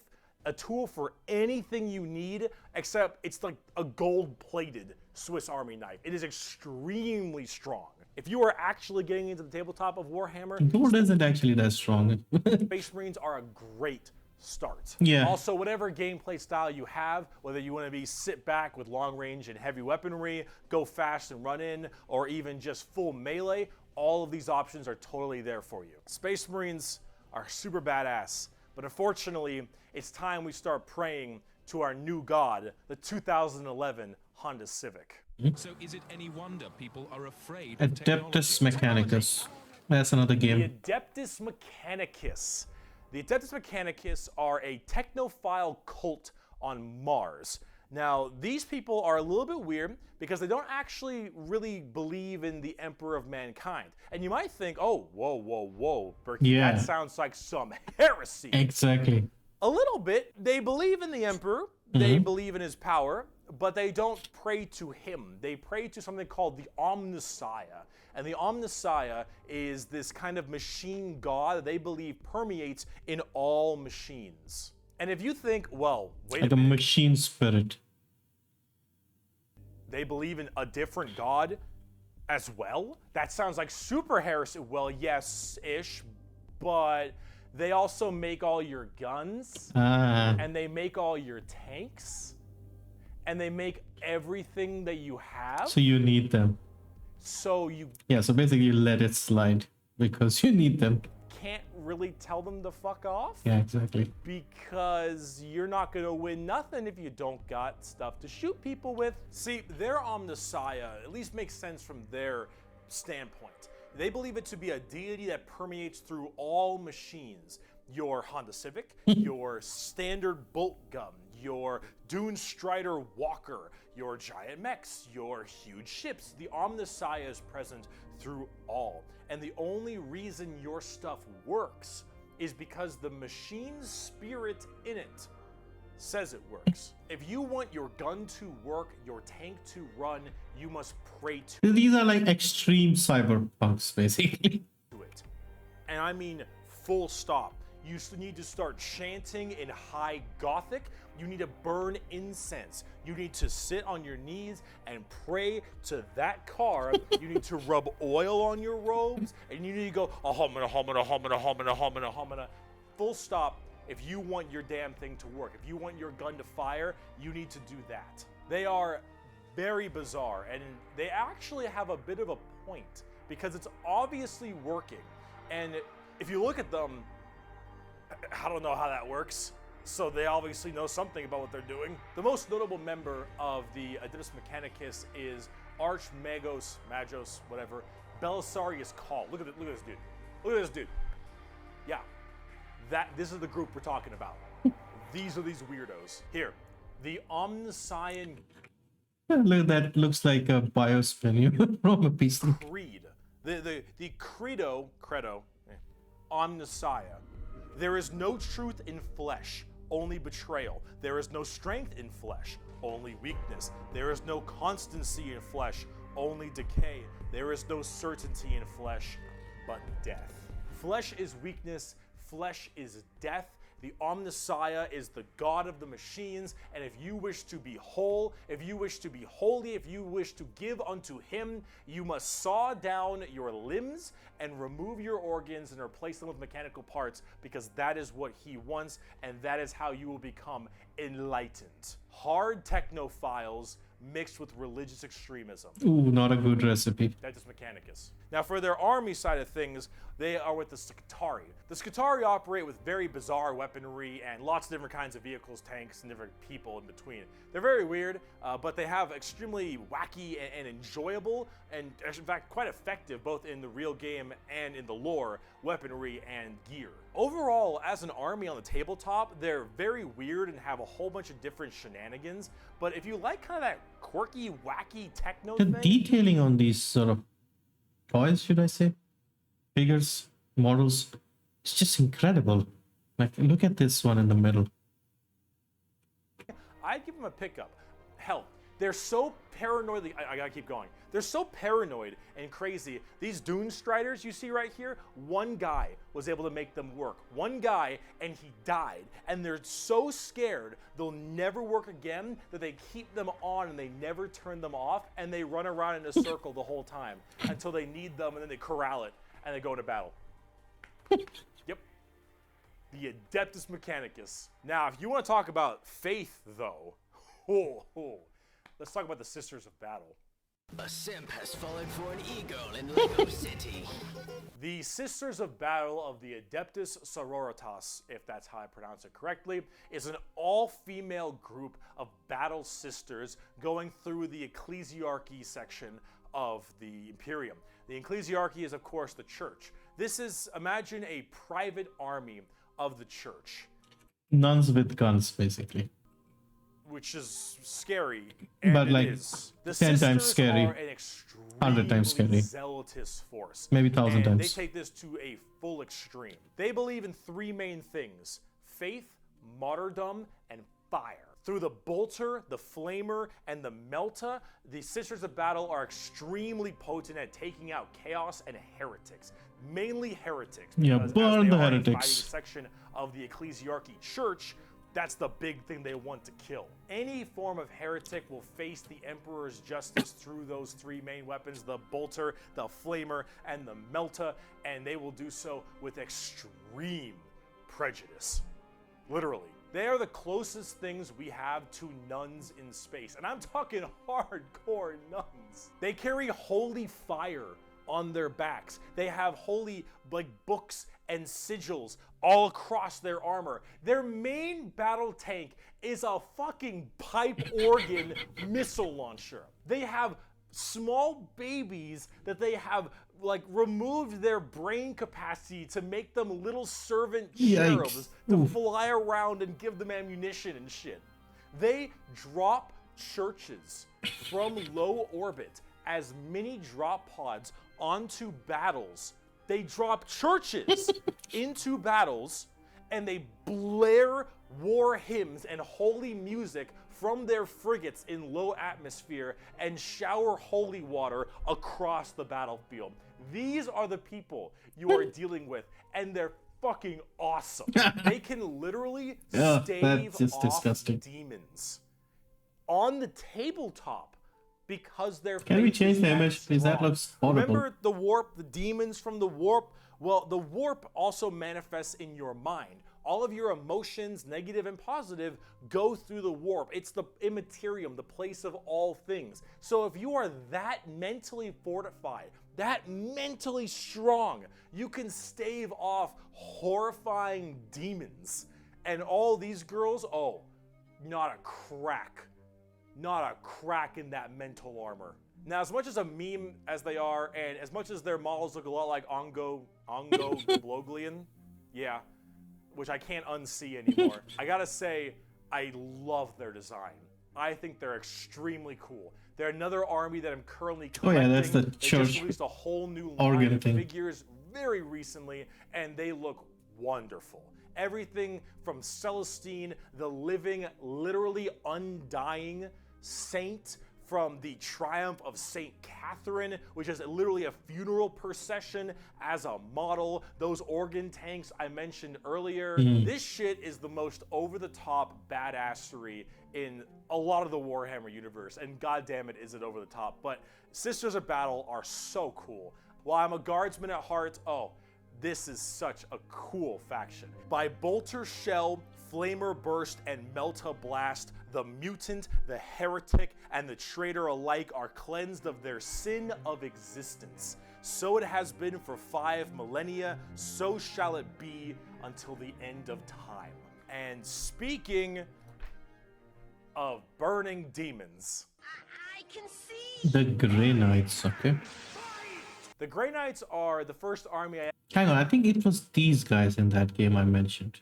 a tool for anything you need, except it's like a gold-plated Swiss Army knife. It is extremely strong. If you are actually getting into the tabletop of Warhammer, Gold isn't actually that strong. Space Marines are a great start. Yeah. Also, whatever gameplay style you have, whether you want to be sit back with long range and heavy weaponry, go fast and run in, or even just full melee, all of these options are totally there for you. Space Marines are super badass, but unfortunately, it's time we start praying to our new god, the 2011 Honda Civic. So is it any wonder people are afraid of Adeptus technology? Mechanicus. That's another The game. Adeptus Mechanicus. The Adeptus Mechanicus are a technophile cult on Mars. Now, these people are a little bit weird because they don't actually really believe in the Emperor of Mankind. And you might think, oh, whoa, Bricky, Yeah. that sounds like some heresy. Exactly. A little bit. They believe in the Emperor, they believe in his power, but they don't pray to him. They pray to something called the Omnissiah. And the Omnissiah is this kind of machine god that they believe permeates in all machines. And if you think, well, wait Like a a minute, machine spirit. they believe in a different god as well? That sounds like super heresy. Well, yes-ish, but they also make all your guns, Ah. and they make all your tanks, and they make everything that you have. So you need them. So you Yeah, so basically you let it slide because you need them. can't really tell them to fuck off. Yeah, exactly. Because you're not gonna win nothing if you don't got stuff to shoot people with. See, their Omnissiah at least makes sense from their standpoint. They believe it to be a deity that permeates through all machines. Your Honda Civic, your standard bolt gun, your Dune Strider Walker, your giant mechs, your huge ships. The Omnissiah is present through all. And the only reason your stuff works is because the machine's spirit in it says it works. If you want your gun to work, your tank to run, you must pray to These are like extreme cyberpunks, basically. it. And I mean full stop. You need to start chanting in high Gothic. You need to burn incense. You need to sit on your knees and pray to that car. You need to rub oil on your robes, and you need to go ahomina, homina, homina, homina, homina, homina. Full stop. If you want your damn thing to work, if you want your gun to fire, you need to do that. They are very bizarre, and they actually have a bit of a point because it's obviously working. And if you look at them, I don't know how that works. So they obviously know something about what they're doing. The most notable member of the Adeptus Mechanicus is Archmagos, Magos, whatever, Belisarius Call. Look at this dude. Look at this dude. Yeah, this is the group we're talking about. These are these weirdos. Here, the Omnissiah Look, that looks like a BIOS menu from a PC. Creed. The credo, Omnissiah. There is no truth in flesh, only betrayal. There is no strength in flesh, only weakness. There is no constancy in flesh, only decay. There is no certainty in flesh, but death. Flesh is weakness, flesh is death. The Omnissiah is the god of the machines, and if you wish to be whole, if you wish to be holy, if you wish to give unto him, you must saw down your limbs and remove your organs and replace them with mechanical parts, because that is what he wants, and that is how you will become enlightened. Hard technophiles mixed with religious extremism. Ooh, not a good recipe. Adeptus Mechanicus. Now, for their army side of things, they are with the Scutari. The Scutari operate with very bizarre weaponry and lots of different kinds of vehicles, tanks, and different people in between. They're very weird, but they have extremely wacky and enjoyable, and in fact quite effective both in the real game and in the lore, weaponry and gear. Overall, as an army on the tabletop, they're very weird and have a whole bunch of different shenanigans, but if you like kind of that quirky, wacky techno The thing, detailing on these sort of toys, should I say? Figures, models, it's just incredible. Like, look at this one in the middle. I'd give them a pickup. Hell, they're so paranoid. I gotta keep going. They're so paranoid and crazy. These Dune Striders you see right here, one guy was able to make them work. One guy, and he died. And they're so scared they'll never work again that they keep them on and they never turn them off, and they run around in a circle the whole time until they need them, and then they corral it and they go into battle. Yep. The Adeptus Mechanicus. Now, if you want to talk about faith, though, let's talk about the Sisters of Battle. A simp has fallen for an eagle in Lego City. The Sisters of Battle of the Adeptus Sororitas, if that's how I pronounce it correctly, is an all-female group of battle sisters going through the ecclesiarchy section of the Imperium. The ecclesiarchy is, of course, the church. This is, imagine a private army of the church. Nuns with guns, basically. Which is scary, and But, it like, is. The 10 times sisters scary. are an extremely 100 times scary. zealotous force. Maybe 1,000 and times. They take this to a full extreme. They believe in three main things: faith, martyrdom, and fire. Through the bolter, the flamer, and the melta, the Sisters of Battle are extremely potent at taking out chaos and heretics. Mainly heretics. Yeah, Because burn as they the are a heretics. fighting section of the ecclesiarchy church, that's the big thing they want to kill. Any form of heretic will face the Emperor's justice through those three main weapons: the bolter, the flamer, and the melta, and they will do so with extreme prejudice. Literally. They are the closest things we have to nuns in space, and I'm talking hardcore nuns. They carry holy fire on their backs. They have holy, like, books and sigils all across their armor. Their main battle tank is a fucking pipe organ missile launcher. They have small babies that they have, like, removed their brain capacity to make them little servant cherubs to Oof. fly around and give them ammunition and shit. They drop churches from low orbit as mini drop pods onto battles. They drop churches into battles, and they blare war hymns and holy music from their frigates in low atmosphere and shower holy water across the battlefield. These are the people you are dealing with, and they're fucking awesome. They can literally stave off disgusting. demons on the tabletop because they're Can we change the image, please? That looks horrible. Remember the warp, the demons from the warp? Well, the warp also manifests in your mind. All of your emotions, negative and positive, go through the warp. It's the immaterium, the place of all things. So if you are that mentally fortified, that mentally strong, you can stave off horrifying demons. And all these girls, oh, not a crack. Not a crack in that mental armor. Now, as much as a meme as they are, and as much as their models look a lot like Ongo Bloglian, yeah, which I can't unsee anymore, I gotta say, I love their design. I think they're extremely cool. They're another army that I'm currently collecting. Oh yeah, that's the They church just released a whole new line organ of thing. figures very recently, and they look wonderful. Everything from Celestine, the living, literally undying saint, from the triumph of Saint Catherine, which is literally a funeral procession as a model. Those organ tanks I mentioned earlier. This shit is the most over-the-top badassery in a lot of the Warhammer universe, and goddamn it, is it over the top. But Sisters of Battle are so cool. While I'm a guardsman at heart, oh, this is such a cool faction. By Bolter Shell, Flamer Burst, and Melta Blast, the mutant, the heretic, and the traitor alike are cleansed of their sin of existence. So it has been for 5 millennia, so shall it be until the end of time. And speaking of burning demons, I can see. The Grey Knights, okay. the Grey Knights are the first army I Hang on, I think it was these guys in that game I mentioned.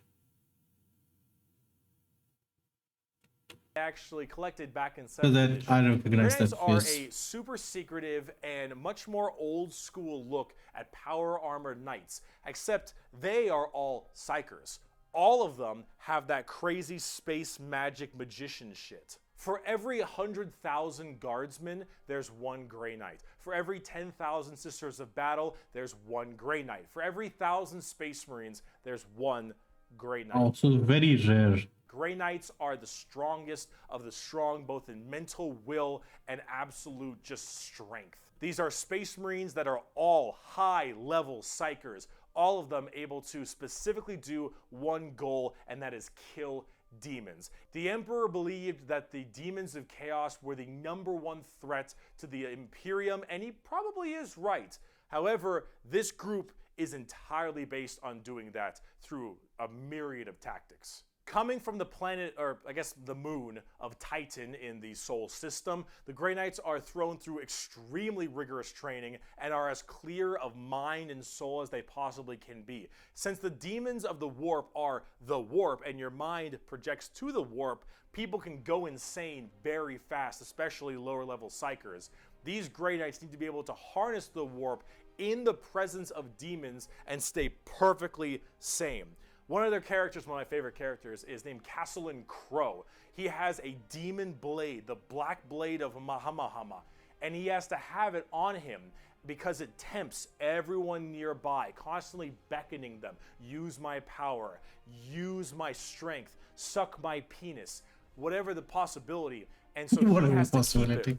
actually collected back in So 7th that edition. I recognize Grey Knights that are face. a super secretive and much more old school look at power armored knights, except they are all psychers. All of them have that crazy space magic magician shit. For every 100,000 guardsmen, there's one Grey Knight. For every 10,000 Sisters of Battle, there's one Grey Knight. For every 1,000 Space Marines, there's one Grey Knight. Also very rare. Grey Knights are the strongest of the strong, both in mental will and absolute just strength. These are Space Marines that are all high-level psychers, all of them able to specifically do one goal, and that is kill demons. The Emperor believed that the demons of chaos were the #1 threat to the Imperium, and he probably is right. However, this group is entirely based on doing that through a myriad of tactics. Coming from the planet, or I guess the moon, of Titan in the Sol system, the Grey Knights are thrown through extremely rigorous training and are as clear of mind and soul as they possibly can be. Since the demons of the warp are the warp and your mind projects to the warp, people can go insane very fast, especially lower level psychers. These Grey Knights need to be able to harness the warp in the presence of demons and stay perfectly sane. One of their characters, one of my favorite characters, is named Castellan Crow. He has a demon blade, the black blade of Mahamahama, and he has to have it on him because it tempts everyone nearby, constantly beckoning them. Use my power, use my strength, suck my penis, whatever the possibility. And so he Whatever has to keep possibility. it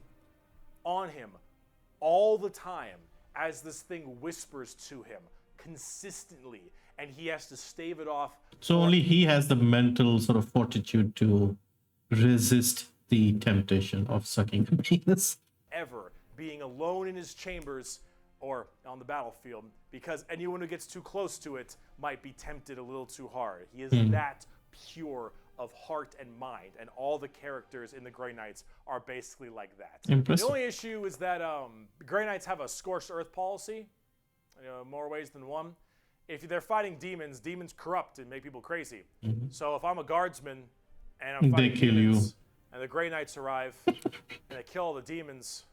on him all the time as this thing whispers to him consistently, and he has to stave it off. So only he has the mental sort of fortitude to resist the temptation of sucking the penis. Ever being alone in his chambers or on the battlefield, because anyone who gets too close to it might be tempted a little too hard. He is that pure of heart and mind, and all the characters in the Grey Knights are basically like that. Impressive. The only issue is that Grey Knights have a scorched earth policy, more ways than one. If they're fighting demons, demons corrupt and make people crazy. So if I'm a guardsman, and I'm They fighting kill you. demons, and the Grey Knights arrive, and they kill all the demons.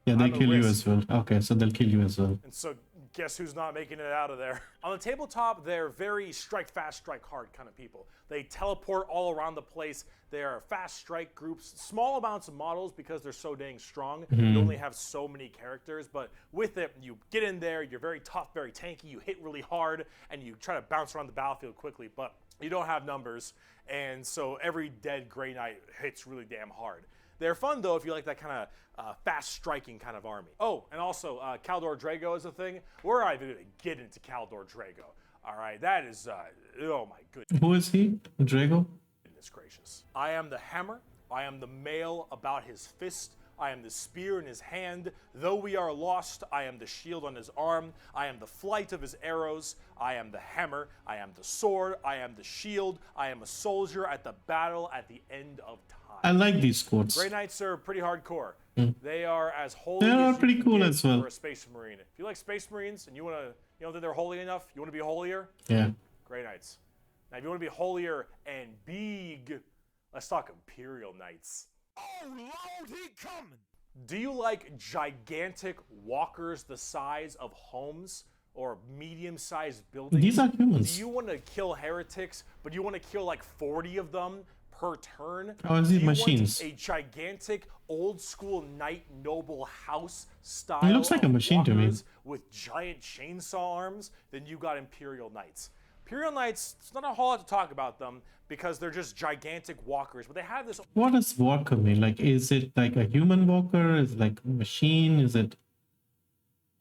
Yeah, they I'm a kill you risk. as well. Okay, so they'll kill you as well. And so, guess who's not making it out of there? On the tabletop, they're very strike fast, strike hard kind of people. They teleport all around the place. They are fast strike groups, small amounts of models because they're so dang strong. You only have so many characters, but with it, you get in there, you're very tough, very tanky, you hit really hard, and you try to bounce around the battlefield quickly, but you don't have numbers, and so every dead Grey Knight hits really damn hard. They're fun, though, if you like that kind of fast-striking kind of army. Oh, and also, Caldor Drago is a thing. We're not even going to get into Caldor Drago. All right, that is, oh my goodness Who is he? Drago? gracious. I am the hammer. I am the mail about his fist. I am the spear in his hand. Though we are lost, I am the shield on his arm. I am the flight of his arrows. I am the hammer. I am the sword. I am the shield. I am a soldier at the battle at the end of time. I like these quotes. Grey Knights are pretty hardcore. They are as holy They are as you pretty can cool get as well. for a space marine. If you like space marines and you want to, you don't think they're holy enough, you want to be holier, Yeah. Grey Knights. Now, if you want to be holier and big, let's talk Imperial Knights. Oh Lord, he coming! Do you like gigantic walkers the size of homes or medium-sized buildings? These are humans. Do you want to kill heretics, but you want to kill like 40 of them per turn? Oh, is Do it you machines? want a gigantic old-school knight noble house style It looks like a of machine to me. walkers with giant chainsaw arms? Then you got Imperial Knights. Imperial Knights, it's not a whole lot to talk about them because they're just gigantic walkers, but they have this. What does walker mean? Like, is it like a human walker? Is it like a machine? Is it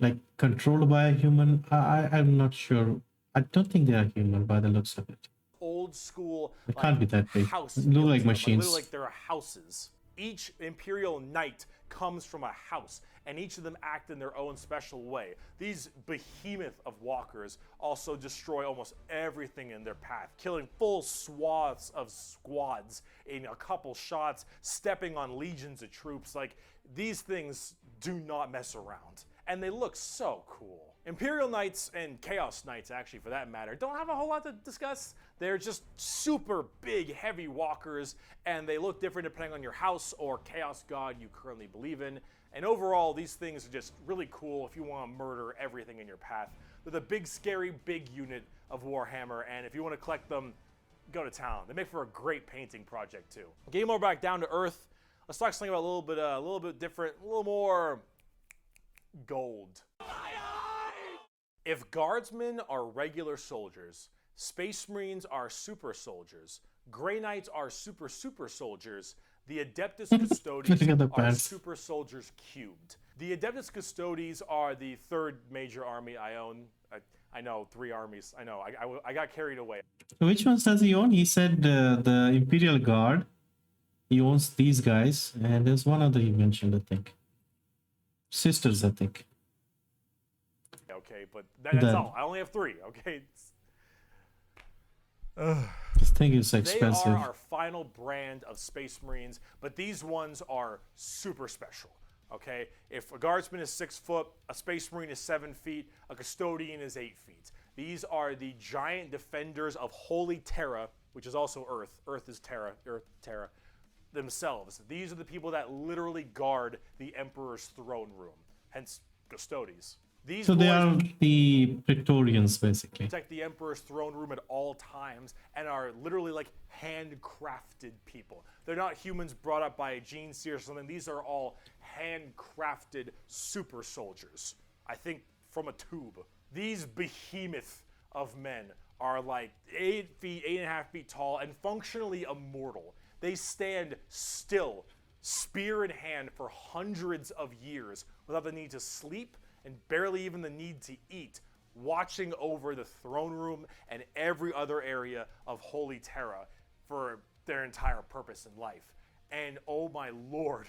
like controlled by a human? I'm not sure. I don't think they are human by the looks of it. Old school It can't be that big. house They look feel like to them, machines. literally like they're houses. Each Imperial Knight comes from a house, and each of them act in their own special way. These behemoth of walkers also destroy almost everything in their path, killing full swaths of squads in a couple shots, stepping on legions of troops. Like, these things do not mess around, and they look so cool. Imperial Knights and Chaos Knights, actually, for that matter, don't have a whole lot to discuss. They're just super big, heavy walkers, and they look different depending on your house or chaos god you currently believe in. And overall, these things are just really cool if you want to murder everything in your path. They're the big, scary, big unit of Warhammer, and if you want to collect them, go to town. They make for a great painting project, too. Getting more back down to earth, let's talk something about a little bit different, a little more gold. If guardsmen are regular soldiers, space marines are super soldiers, Grey Knights are super soldiers, the Adeptus Custodes Look at the are pants. super soldiers cubed. The Adeptus Custodes are the third major army I own. I know, 3 armies. I know, I got carried away. So which ones does he own? He said the Imperial Guard. He owns these guys, and there's one other he mentioned, I think. Sisters, I think. Okay, but that's That- all. I only have 3, okay? This thing is They expensive. are our final brand of Space Marines, but these ones are super special. Okay, if a guardsman is 6 foot, a Space Marine is 7 feet, a custodian is 8 feet. These are the giant defenders of Holy Terra, which is also Earth. Earth is Terra. Earth, Terra. Themselves. These are the people that literally guard the Emperor's throne room. Hence, custodes. These So they boys are the Praetorians, basically. protect the Emperor's throne room at all times and are literally like handcrafted people. They're not humans brought up by a gene seer or something. These are all handcrafted super soldiers. I think from a tube. These behemoth of men are like 8 feet, 8.5 feet tall, and functionally immortal. They stand still, spear in hand, for hundreds of years without the need to sleep and barely even the need to eat, watching over the throne room and every other area of Holy Terra for their entire purpose in life. And oh my lord,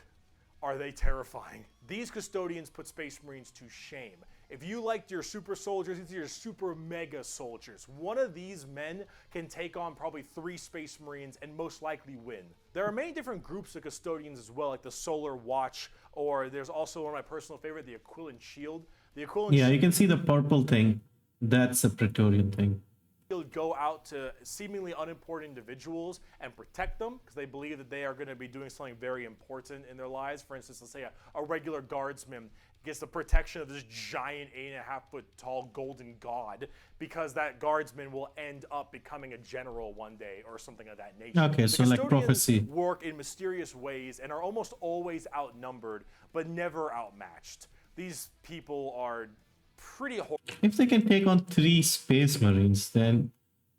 are they terrifying. These custodians put Space Marines to shame. If you liked your super soldiers, these are your super mega soldiers. One of these men can take on probably 3 Space Marines and most likely win. There are many different groups of custodians as well, like the Solar Watch, or there's also one of my personal favorite, the Aquilan Shield. The Aquilan Yeah, Shield you can see the purple thing. That's a Praetorian thing. go out to seemingly unimportant individuals and protect them because they believe that they are going to be doing something very important in their lives. For instance, let's say a regular guardsman gets the protection of this giant 8.5-foot tall golden god because that guardsman will end up becoming a general one day or something of that nature. Okay, so like prophecy. Work in mysterious ways and are almost always outnumbered but never outmatched. These people are pretty If they can take on 3 space marines, then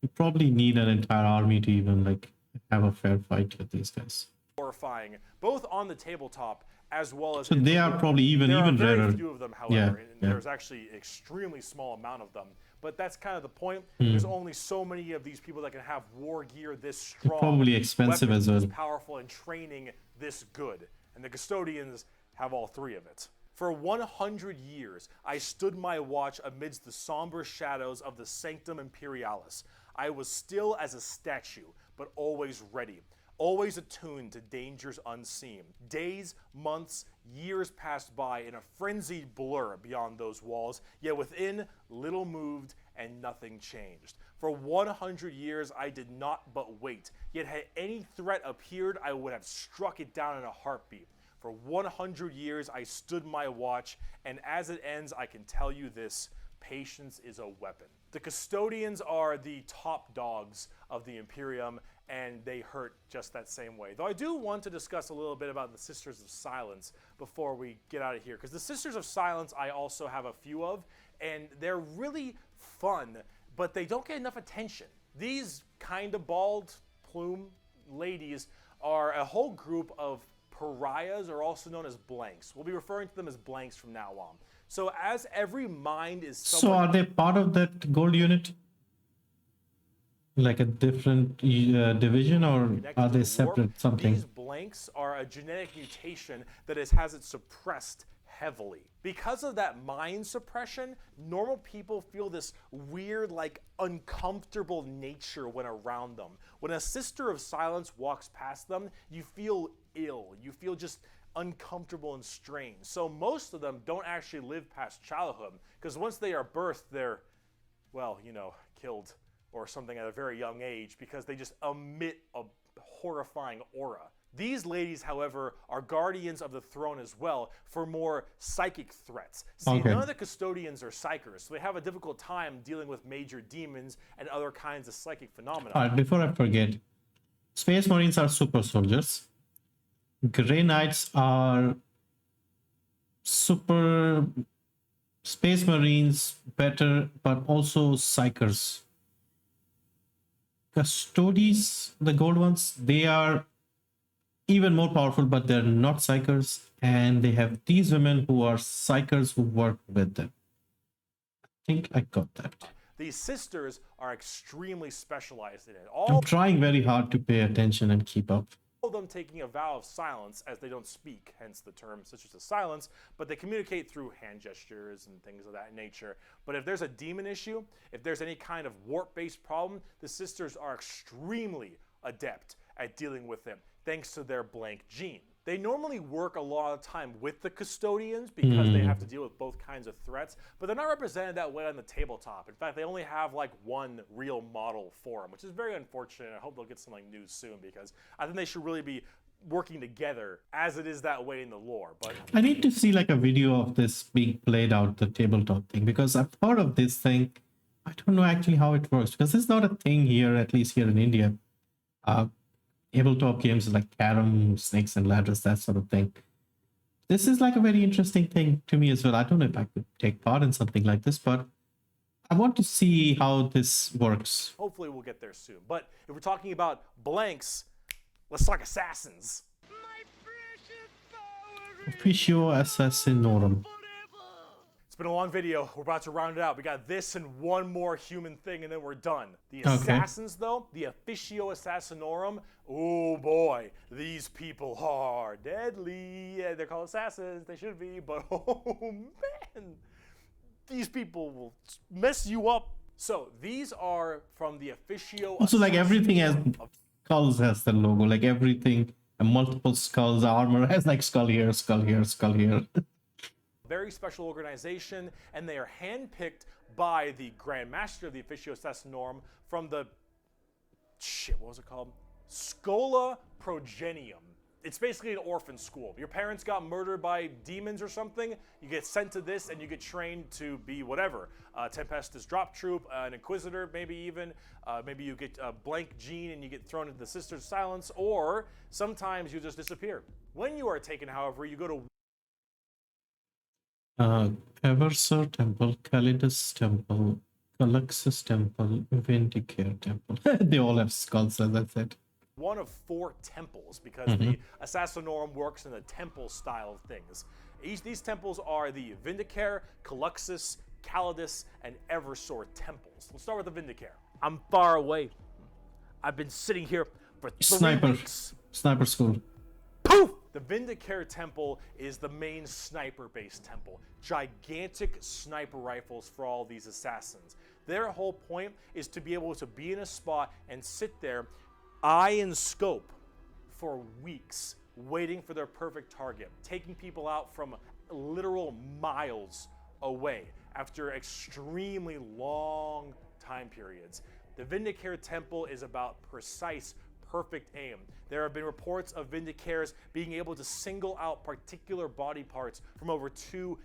you probably need an entire army to even like have a fair fight with these guys. horrifying, both on the tabletop as well as. So they are probably even there are very rarer. few of them, however, and there's actually an extremely small amount of them. But that's kind of the point. There's only so many of these people that can have war gear this strong, probably expensive weapons as well. this powerful, and training this good. And the custodians have all 3 of it. For 100 years, I stood my watch amidst the somber shadows of the Sanctum Imperialis. I was still as a statue, but always ready, always attuned to dangers unseen. Days, months, years passed by in a frenzied blur beyond those walls, yet within, little moved and nothing changed. For 100 years, I did not but wait, yet had any threat appeared, I would have struck it down in a heartbeat. For 100 years, I stood my watch, and as it ends, I can tell you this: patience is a weapon. The custodians are the top dogs of the Imperium, and they hurt just that same way. Though I do want to discuss a little bit about the Sisters of Silence before we get out of here, because the Sisters of Silence I also have a few of, and they're really fun, but they don't get enough attention. These kind of bald plume ladies are a whole group of pariahs, are also known as blanks. We'll be referring to them as blanks from now on. So as every mind is So are they part of that gold unit? Like a different division, or are they separate something? These blanks are a genetic mutation that has it suppressed heavily. Because of that mind suppression, normal people feel this weird, like, uncomfortable nature when around them. When a Sister of Silence walks past them, you feel ill. You feel just uncomfortable and strange. So most of them don't actually live past childhood, because once they are birthed, they're, well, you know, killed or something at a very young age because they just emit a horrifying aura. These ladies, however, are guardians of the throne as well for more psychic threats. See, none of the custodians are psychers, so they have a difficult time dealing with major demons and other kinds of psychic phenomena. All right, before I forget, Space Marines are super soldiers. Grey Knights are super Space Marines, better, but also psychers. Custodies, the gold ones, they are even more powerful, but they're not psychers, and they have these women who are psychers who work with them. I think I got that. These sisters are extremely specialized in it. I'm trying very hard to pay attention and keep up. All of them taking a vow of silence, as they don't speak, hence the term Sisters of Silence, but they communicate through hand gestures and things of that nature. But if there's a demon issue, if there's any kind of warp-based problem, the sisters are extremely adept at dealing with them, thanks to their blank gene. They normally work a lot of time with the custodians because they have to deal with both kinds of threats, but they're not represented that way on the tabletop. In fact, they only have like one real model for them, which is very unfortunate. I hope they'll get something new soon, because I think they should really be working together as it is that way in the lore. But I need to see like a video of this being played out, the tabletop thing, because I've heard of this thing. I don't know actually how it works, because it's not a thing here, at least here in India. Tabletop games like Carom, Snakes and Ladders, that sort of thing. This is like a very interesting thing to me as well. I don't know if I could take part in something like this, but I want to see how this works. hopefully we'll get there soon. But if we're talking about blanks, let's talk assassins. Officio Assassinorum. It's been a long video. We're about to round it out. We got this and one more human thing, and then we're done. The assassins, though, the Officio Assassinorum, oh boy, these people are deadly. Yeah, they're called assassins. They should be, but oh man, these people will mess you up. So these are from the Officio. Also, like everything has skulls, has the logo. Like everything, and multiple skulls. Armor has like skull here, skull here, skull here. very special organization, and they are handpicked by the Grand Master of the Officio Assassinorum from the what was it called? Schola Progenium. It's basically an orphan school. Your parents got murdered by demons or something, you get sent to this and you get trained to be whatever. Tempestus drop troop, an inquisitor maybe even. Maybe you get a blank gene and you get thrown into the Sisters of Silence, or sometimes you just disappear. When you are taken, however, you go to Eversor Temple, Calidus Temple, Caluxus Temple, Vindicare Temple. They all have skulls, as I said. one of 4 temples, because the Assassinorum works in the temple style of things. These temples are the Vindicare, Caluxus, Calidus, and Eversor temples. Let's start with the Vindicare. I'm far away. I've been sitting here for 3 weeks. Sniper school. Poof! The Vindicare Temple is the main sniper-based temple. Gigantic sniper rifles for all these assassins. Their whole point is to be able to be in a spot and sit there, eye and scope, for weeks, waiting for their perfect target, taking people out from literal miles away after extremely long time periods. The Vindicare Temple is about precise, perfect aim. There have been reports of Vindicares being able to single out particular body parts from over 2-3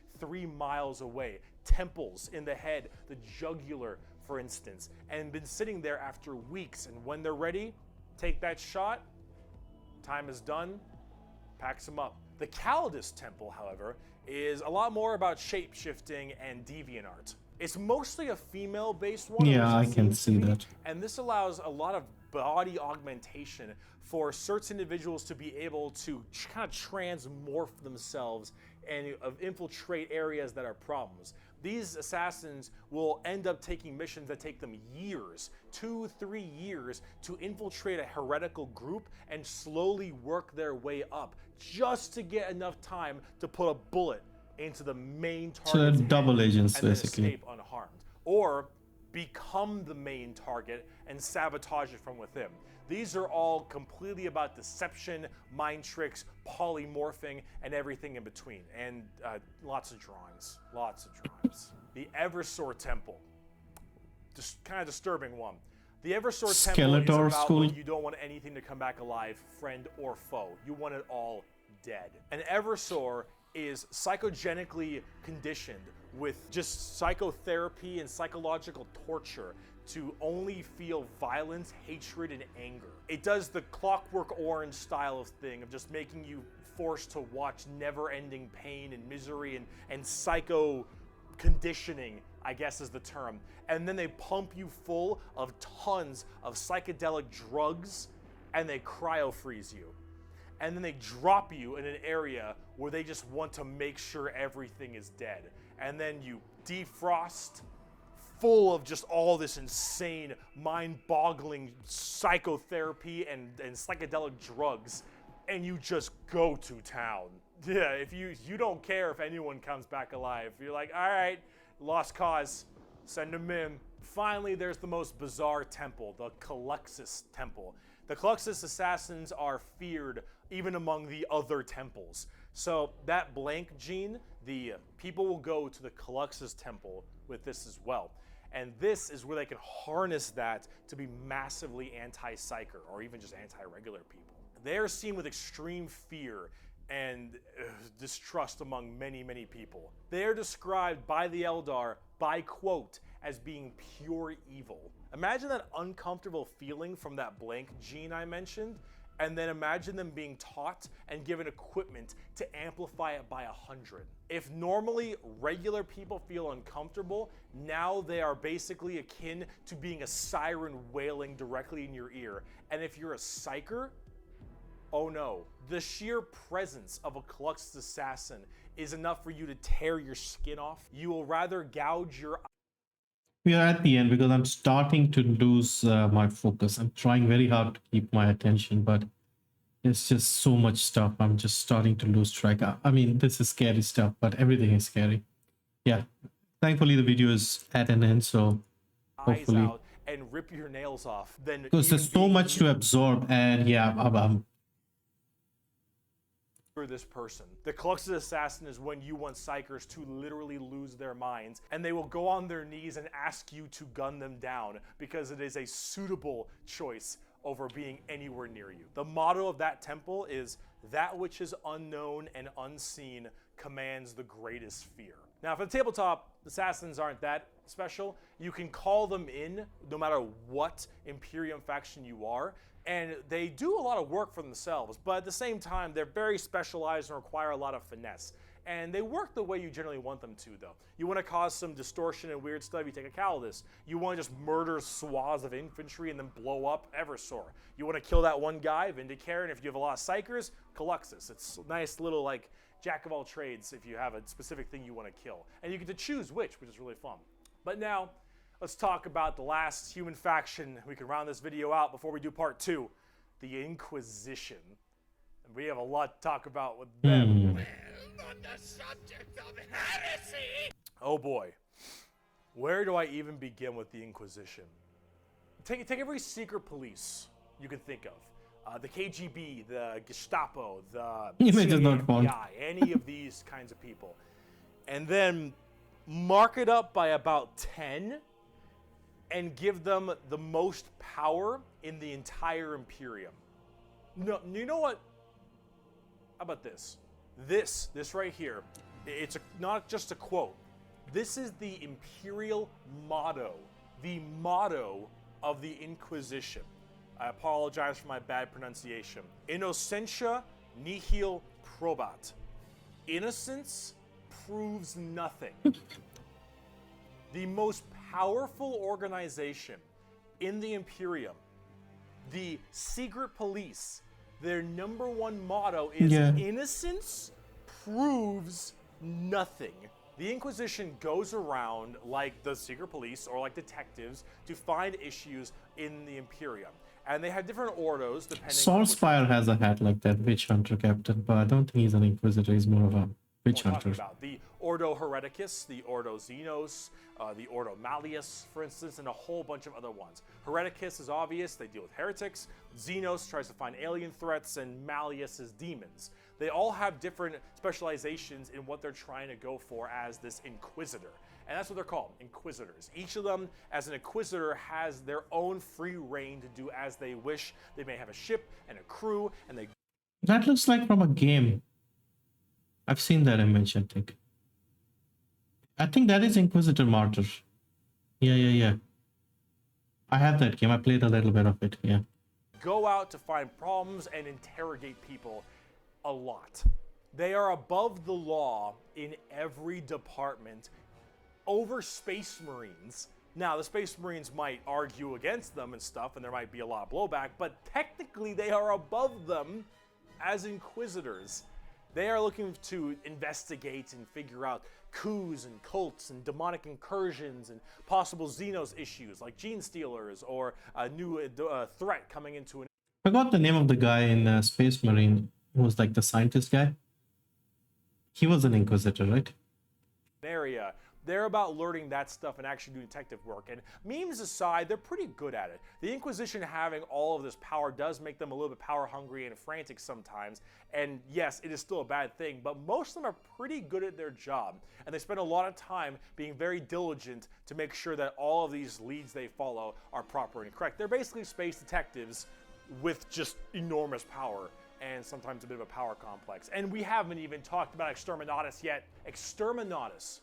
miles away. Temples in the head, the jugular, for instance, and been sitting there after weeks. And when they're ready, take that shot, time is done, packs them up. The Calidus Temple, however, is a lot more about shape-shifting and deviant art. It's mostly a female-based one. Yeah, I can see that. And this allows a lot of body augmentation for certain individuals to be able to kind of transmorph themselves and infiltrate areas that are problems. These assassins will end up taking missions that take them years, 2-3 years, to infiltrate a heretical group and slowly work their way up, just to get enough time to put a bullet into the main target's So they're head double agents, and then basically. escape unharmed. Or become the main target and sabotage it from within. These are all completely about deception, mind tricks, polymorphing, and everything in between. And lots of drawings. The Eversor Temple. Just kind of disturbing one. The Eversor Temple is Skeletor about school. when you don't want anything to come back alive, friend or foe. You want it all dead. An Eversor is psychogenically conditioned with just psychotherapy and psychological torture to only feel violence, hatred, and anger. It does the Clockwork Orange style of thing of just making you forced to watch never-ending pain and misery and psycho conditioning, I guess is the term. And then they pump you full of tons of psychedelic drugs and they cryo-freeze you. And then they drop you in an area where they just want to make sure everything is dead. And then you defrost, full of just all this insane, mind-boggling psychotherapy and psychedelic drugs, and you just go to town. Yeah, if you don't care if anyone comes back alive. You're like, all right, lost cause, send them in. Finally, there's the most bizarre temple, the Caluxus Temple. The Caluxus assassins are feared even among the other temples. So that blank gene, the people will go to the Caluxus Temple with this as well. And this is where they can harness that to be massively anti-psyker or even just anti-regular people. They are seen with extreme fear and distrust among many, many people. They are described by the Eldar, by quote, as being pure evil. Imagine that uncomfortable feeling from that blank gene I mentioned, and then imagine them being taught and given equipment to amplify it by 100. If normally regular people feel uncomfortable, now they are basically akin to being a siren wailing directly in your ear. And if you're a psyker, oh no, the sheer presence of a Caluxus assassin is enough for you to tear your skin off. You will rather gouge your We are at the end because I'm starting to lose my focus. I'm trying very hard to keep my attention, but it's just so much stuff. I'm just starting to lose track. I mean, this is scary stuff, but everything is scary. Yeah. Thankfully, the video is at an end, so eyes hopefully. out and rip your nails off. Then Because there's so much to absorb, and yeah, this person. The Calyx's assassin is when you want psychers to literally lose their minds, and they will go on their knees and ask you to gun them down because it is a suitable choice over being anywhere near you. The motto of that temple is, that which is unknown and unseen commands the greatest fear. Now, for the tabletop, assassins aren't that special. You can call them in no matter what Imperium faction you are, and they do a lot of work for themselves, but at the same time, they're very specialized and require a lot of finesse. And they work the way you generally want them to, though. You want to cause some distortion and weird stuff, you take a Calidus. You want to just murder swaths of infantry and then blow up Eversor. You want to kill that one guy, Vindicare, and if you have a lot of Psychers, Calyxus. It's a nice little, like, jack of all trades if you have a specific thing you want to kill. And you get to choose which is really fun. But now, let's talk about the last human faction. We can round this video out before we do part 2, the Inquisition. And we have a lot to talk about with them. On the subject of heresy! Oh boy. Where do I even begin with the Inquisition? Take every secret police you can think of. The KGB, the Gestapo, the Image is not found. FBI, any of these kinds of people. And then mark it up by about 10 and give them the most power in the entire Imperium. No, you know what? How about this? This right here, it's not just a quote. This is the imperial motto, the motto of the Inquisition. I apologize for my bad pronunciation. Innocentia nihil probat. Innocence proves nothing. The most powerful organization in the Imperium, the secret police, their number one motto is innocence proves nothing. The Inquisition goes around like the secret police or like detectives to find issues in the Imperium. And they have different ordos depending Soulspire has a hat like that, Witch Hunter captain, but I don't think he's an Inquisitor, he's more of a Witch Hunter. About the Ordo Hereticus, the Ordo Xenos, the Ordo Malleus, for instance, and a whole bunch of other ones. Hereticus is obvious, they deal with heretics. Xenos tries to find alien threats, and Malleus is demons. They all have different specializations in what they're trying to go for as this Inquisitor. And that's what they're called, Inquisitors. Each of them, as an Inquisitor, has their own free reign to do as they wish. They may have a ship and a crew, and they... That looks like from a game. I've seen that image, I think. I think that is Inquisitor Martyr. Yeah. I have that game. I played a little bit of it, yeah. Go out to find problems and interrogate people a lot. They are above the law in every department over Space Marines. Now, the Space Marines might argue against them and stuff, and there might be a lot of blowback, but technically they are above them as Inquisitors. They are looking to investigate and figure out coups and cults and demonic incursions and possible Xenos issues like Gene Stealers or a new threat coming into an... I forgot the name of the guy in Space Marine who was like the scientist guy. He was an Inquisitor, right? area. They're about learning that stuff and actually doing detective work. And memes aside, they're pretty good at it. The Inquisition having all of this power does make them a little bit power hungry and frantic sometimes. And yes, it is still a bad thing, but most of them are pretty good at their job. And they spend a lot of time being very diligent to make sure that all of these leads they follow are proper and correct. They're basically space detectives with just enormous power and sometimes a bit of a power complex. And we haven't even talked about Exterminatus yet. Exterminatus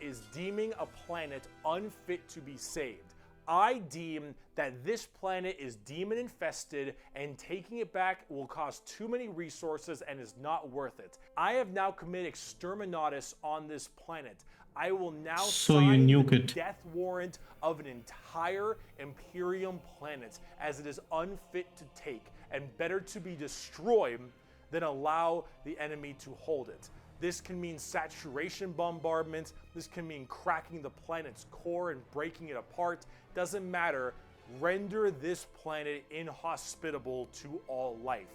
is deeming a planet unfit to be saved. I deem that this planet is demon infested and taking it back will cost too many resources and is not worth it. I have now committed Exterminatus on this planet. I will now sign the death warrant of an entire Imperium planet as it is unfit to take and better to be destroyed than allow the enemy to hold it. This can mean saturation bombardment. This can mean cracking the planet's core and breaking it apart. Doesn't matter. Render this planet inhospitable to all life.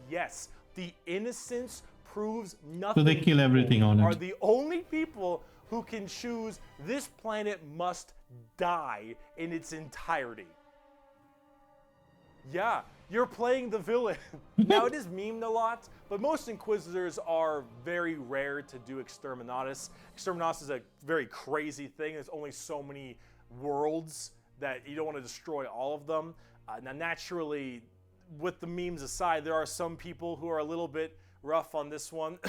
Yes, the innocence proves nothing. So they kill everything on it. Are the only people who can choose this planet must die in its entirety. Yeah, You're playing the villain. Now, it is memed a lot, but most Inquisitors are very rare to do Exterminatus. Exterminatus is a very crazy thing. There's only so many worlds that you don't want to destroy all of them. Now, naturally, with the memes aside, there are some people who are a little bit rough on this one.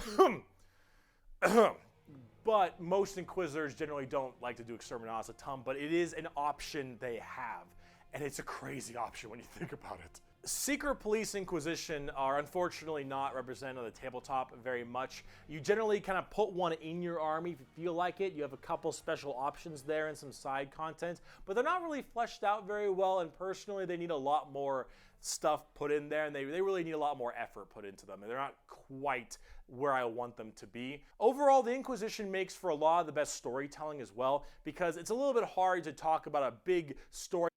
But most Inquisitors generally don't like to do Exterminatus a ton, but it is an option they have. And it's a crazy option when you think about it. Secret Police Inquisition are unfortunately not represented on the tabletop very much. You generally kind of put one in your army if you feel like it. You have a couple special options there and some side content, but they're not really fleshed out very well, and personally they need a lot more stuff put in there, and they really need a lot more effort put into them, and they're not quite where I want them to be. Overall, the Inquisition makes for a lot of the best storytelling as well, because it's a little bit hard to talk about a big story.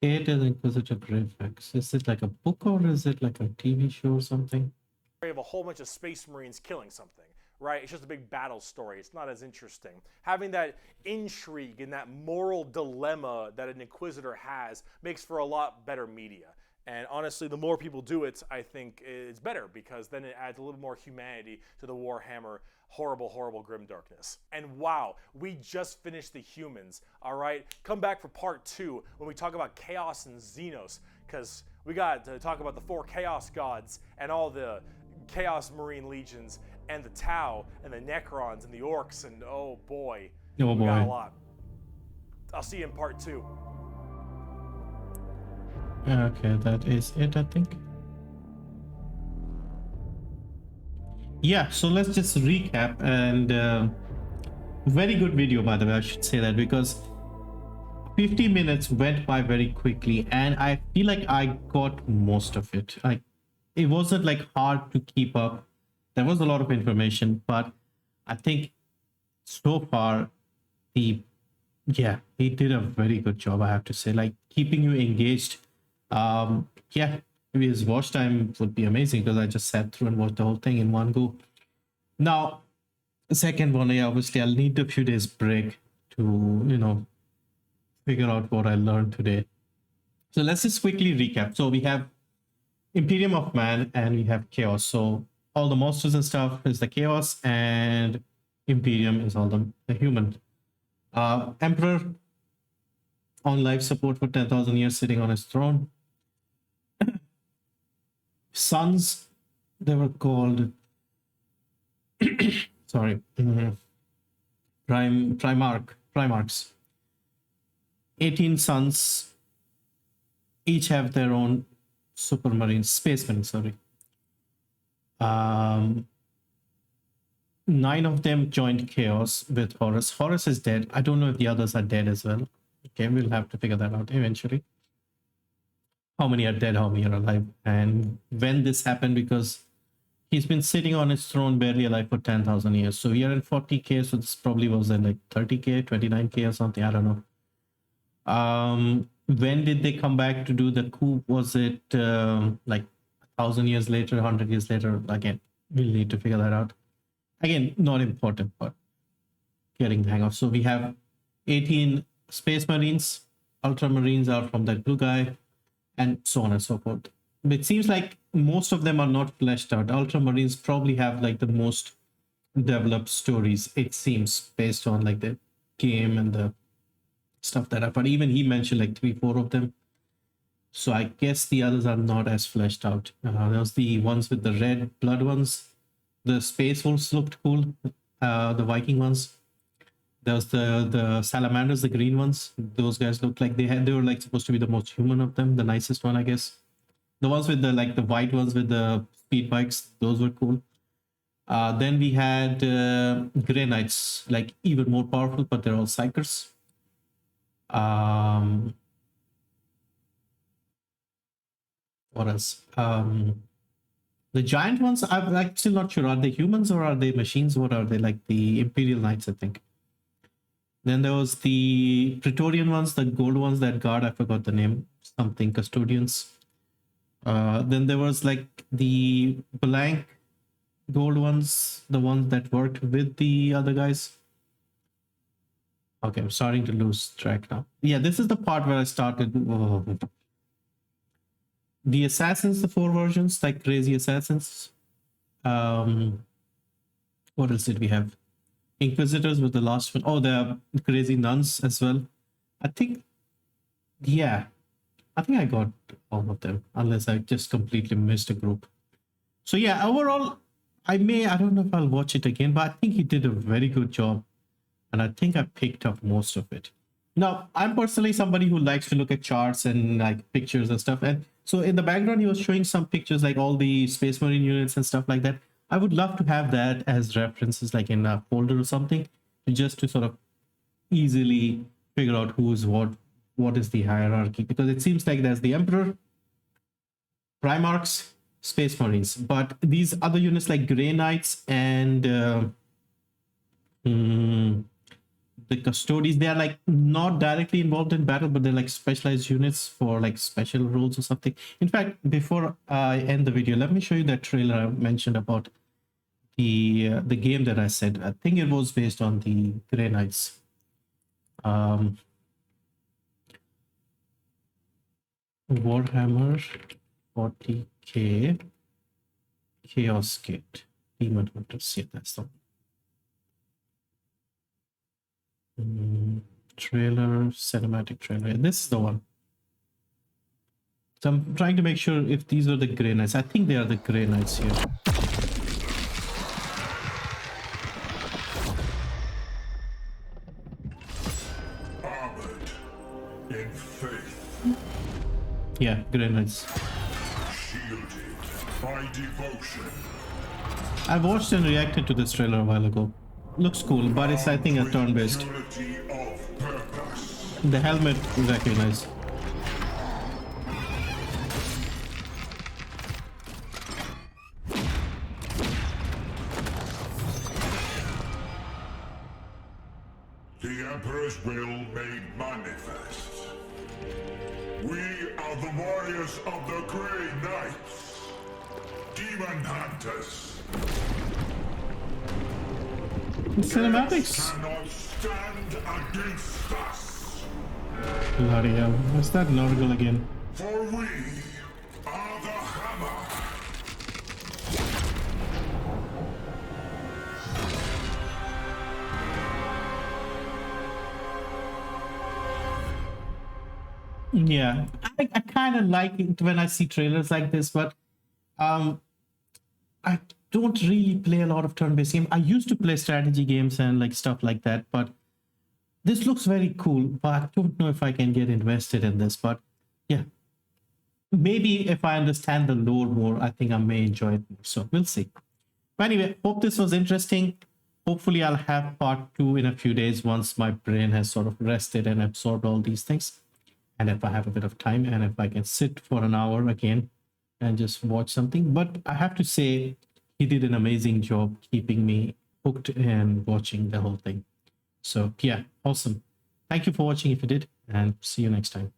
It is Inquisitor Graphics. Is it like a book or is it like a TV show or something? Of a whole bunch of space marines killing something, right? It's just a big battle story. It's not as interesting. Having that intrigue and that moral dilemma that an Inquisitor has makes for a lot better media. And honestly, the more people do it, I think it's better, because then it adds a little more humanity to the Warhammer horrible, horrible grimdarkness. And wow, we just finished the humans, all right? Come back for part 2 when we talk about Chaos and Xenos, because we got to talk about the 4 Chaos Gods and all the Chaos Marine Legions and the Tau and the Necrons and the Orcs, and oh boy, we got a lot. I'll see you in part 2. Okay, that is it, I think. Yeah, so let's just recap, and very good video, by the way, I should say that, because 50 minutes went by very quickly, and I feel like I got most of it. It wasn't like hard to keep up. There was a lot of information, but I think so far he did a very good job, I have to say, like keeping you engaged. Yeah, maybe his watch time would be amazing, because I just sat through and watched the whole thing in one go. Now, the second one, obviously I'll need a few days break to, figure out what I learned today. So let's just quickly recap. So we have Imperium of Man and we have Chaos. So all the monsters and stuff is the Chaos, and Imperium is all the human. Emperor on life support for 10,000 years, sitting on his throne. Sons, they were called Primarchs. 18 sons, each have their own space marine. 9 of them joined Chaos with Horus. Horus is dead. I don't know if the others are dead as well. Okay, we'll have to figure that out eventually. How many are dead, how many are alive, and when this happened, because he's been sitting on his throne barely alive for 10,000 years. So we are in 40K, so this probably was in like 30K, 29K or something, I don't know. When did they come back to do the coup? Was it like 1,000 years later, 100 years later? Again, we'll need to figure that out. Again, not important, but getting the hang of. So we have 18 Space Marines. Ultramarines are from that blue guy, and so on and so forth. But it seems like most of them are not fleshed out. Ultramarines probably have like the most developed stories, it seems, based on like the game and the stuff that but even he mentioned like 3-4 of them. So I guess the others are not as fleshed out. There was the ones with the red blood ones. The Space Wolves looked cool. The Viking ones. There was the Salamanders, the green ones. Those guys looked like they were like supposed to be the most human of them, the nicest one, I guess. The ones with the white ones with the speed bikes, those were cool. Then we had Grey Knights, like even more powerful, but they're all psychers. What else? The giant ones, I'm still not sure. Are they humans or are they machines? What are they? Like the Imperial Knights, I think. Then there was the Praetorian ones, the gold ones that guard, I forgot the name, something custodians. Then there was like the blank gold ones, the ones that worked with the other guys. Okay, I'm starting to lose track now. Yeah, this is the part where I started. Oh. the Assassins, the 4 versions, like Crazy Assassins. What else did we have? Inquisitors was the last one. Oh, the Crazy Nuns as well. I think, yeah, I think I got all of them, unless I just completely missed a group. So yeah, overall, I don't know if I'll watch it again, but I think he did a very good job. And I think I picked up most of it. Now, I'm personally somebody who likes to look at charts and like pictures and stuff. And so in the background, he was showing some pictures, like all the Space Marine units and stuff like that. I would love to have that as references, like in a folder or something, just to sort of easily figure out who's what is the hierarchy, because it seems like there's the Emperor, Primarchs, Space Marines, but these other units like Grey Knights and the Custodies, they are like not directly involved in battle, but they're like specialized units for like special roles or something. In fact, before I end the video, let me show you that trailer I mentioned about the game that I said. I think it was based on the Grey Knights. Warhammer 40K Chaos Gate Demon Hunters. Yeah, that's the one. Trailer, cinematic trailer. Yeah, this is the one. So I'm trying to make sure if these are the Grey Knights. I think they are the Grey Knights here. Armored in faith, Yeah, Grey Knights. shielded by devotion. I watched and reacted to this trailer a while ago. Looks cool, but it's, I think, a turn-based. Purity of purpose. The helmet is actually nice. The Emperor's will made manifest. We are the warriors of the Grey Knights, Demon Hunters. Cinematics. Cannot stand against us, Bloody hell. What's that Nurgle again? for we are the Hammer. Yeah, I kind of like it when I see trailers like this, but I don't really play a lot of turn-based games. I used to play strategy games and like stuff like that, but this looks very cool, but I don't know if I can get invested in this. But yeah, maybe if I understand the lore more, I think I may enjoy it more. So we'll see. But anyway, hope this was interesting. Hopefully I'll have part 2 in a few days once my brain has sort of rested and absorbed all these things. And if I have a bit of time and if I can sit for an hour again and just watch something. But I have to say, he did an amazing job keeping me hooked and watching the whole thing. So yeah, awesome. Thank you for watching if you did, and see you next time.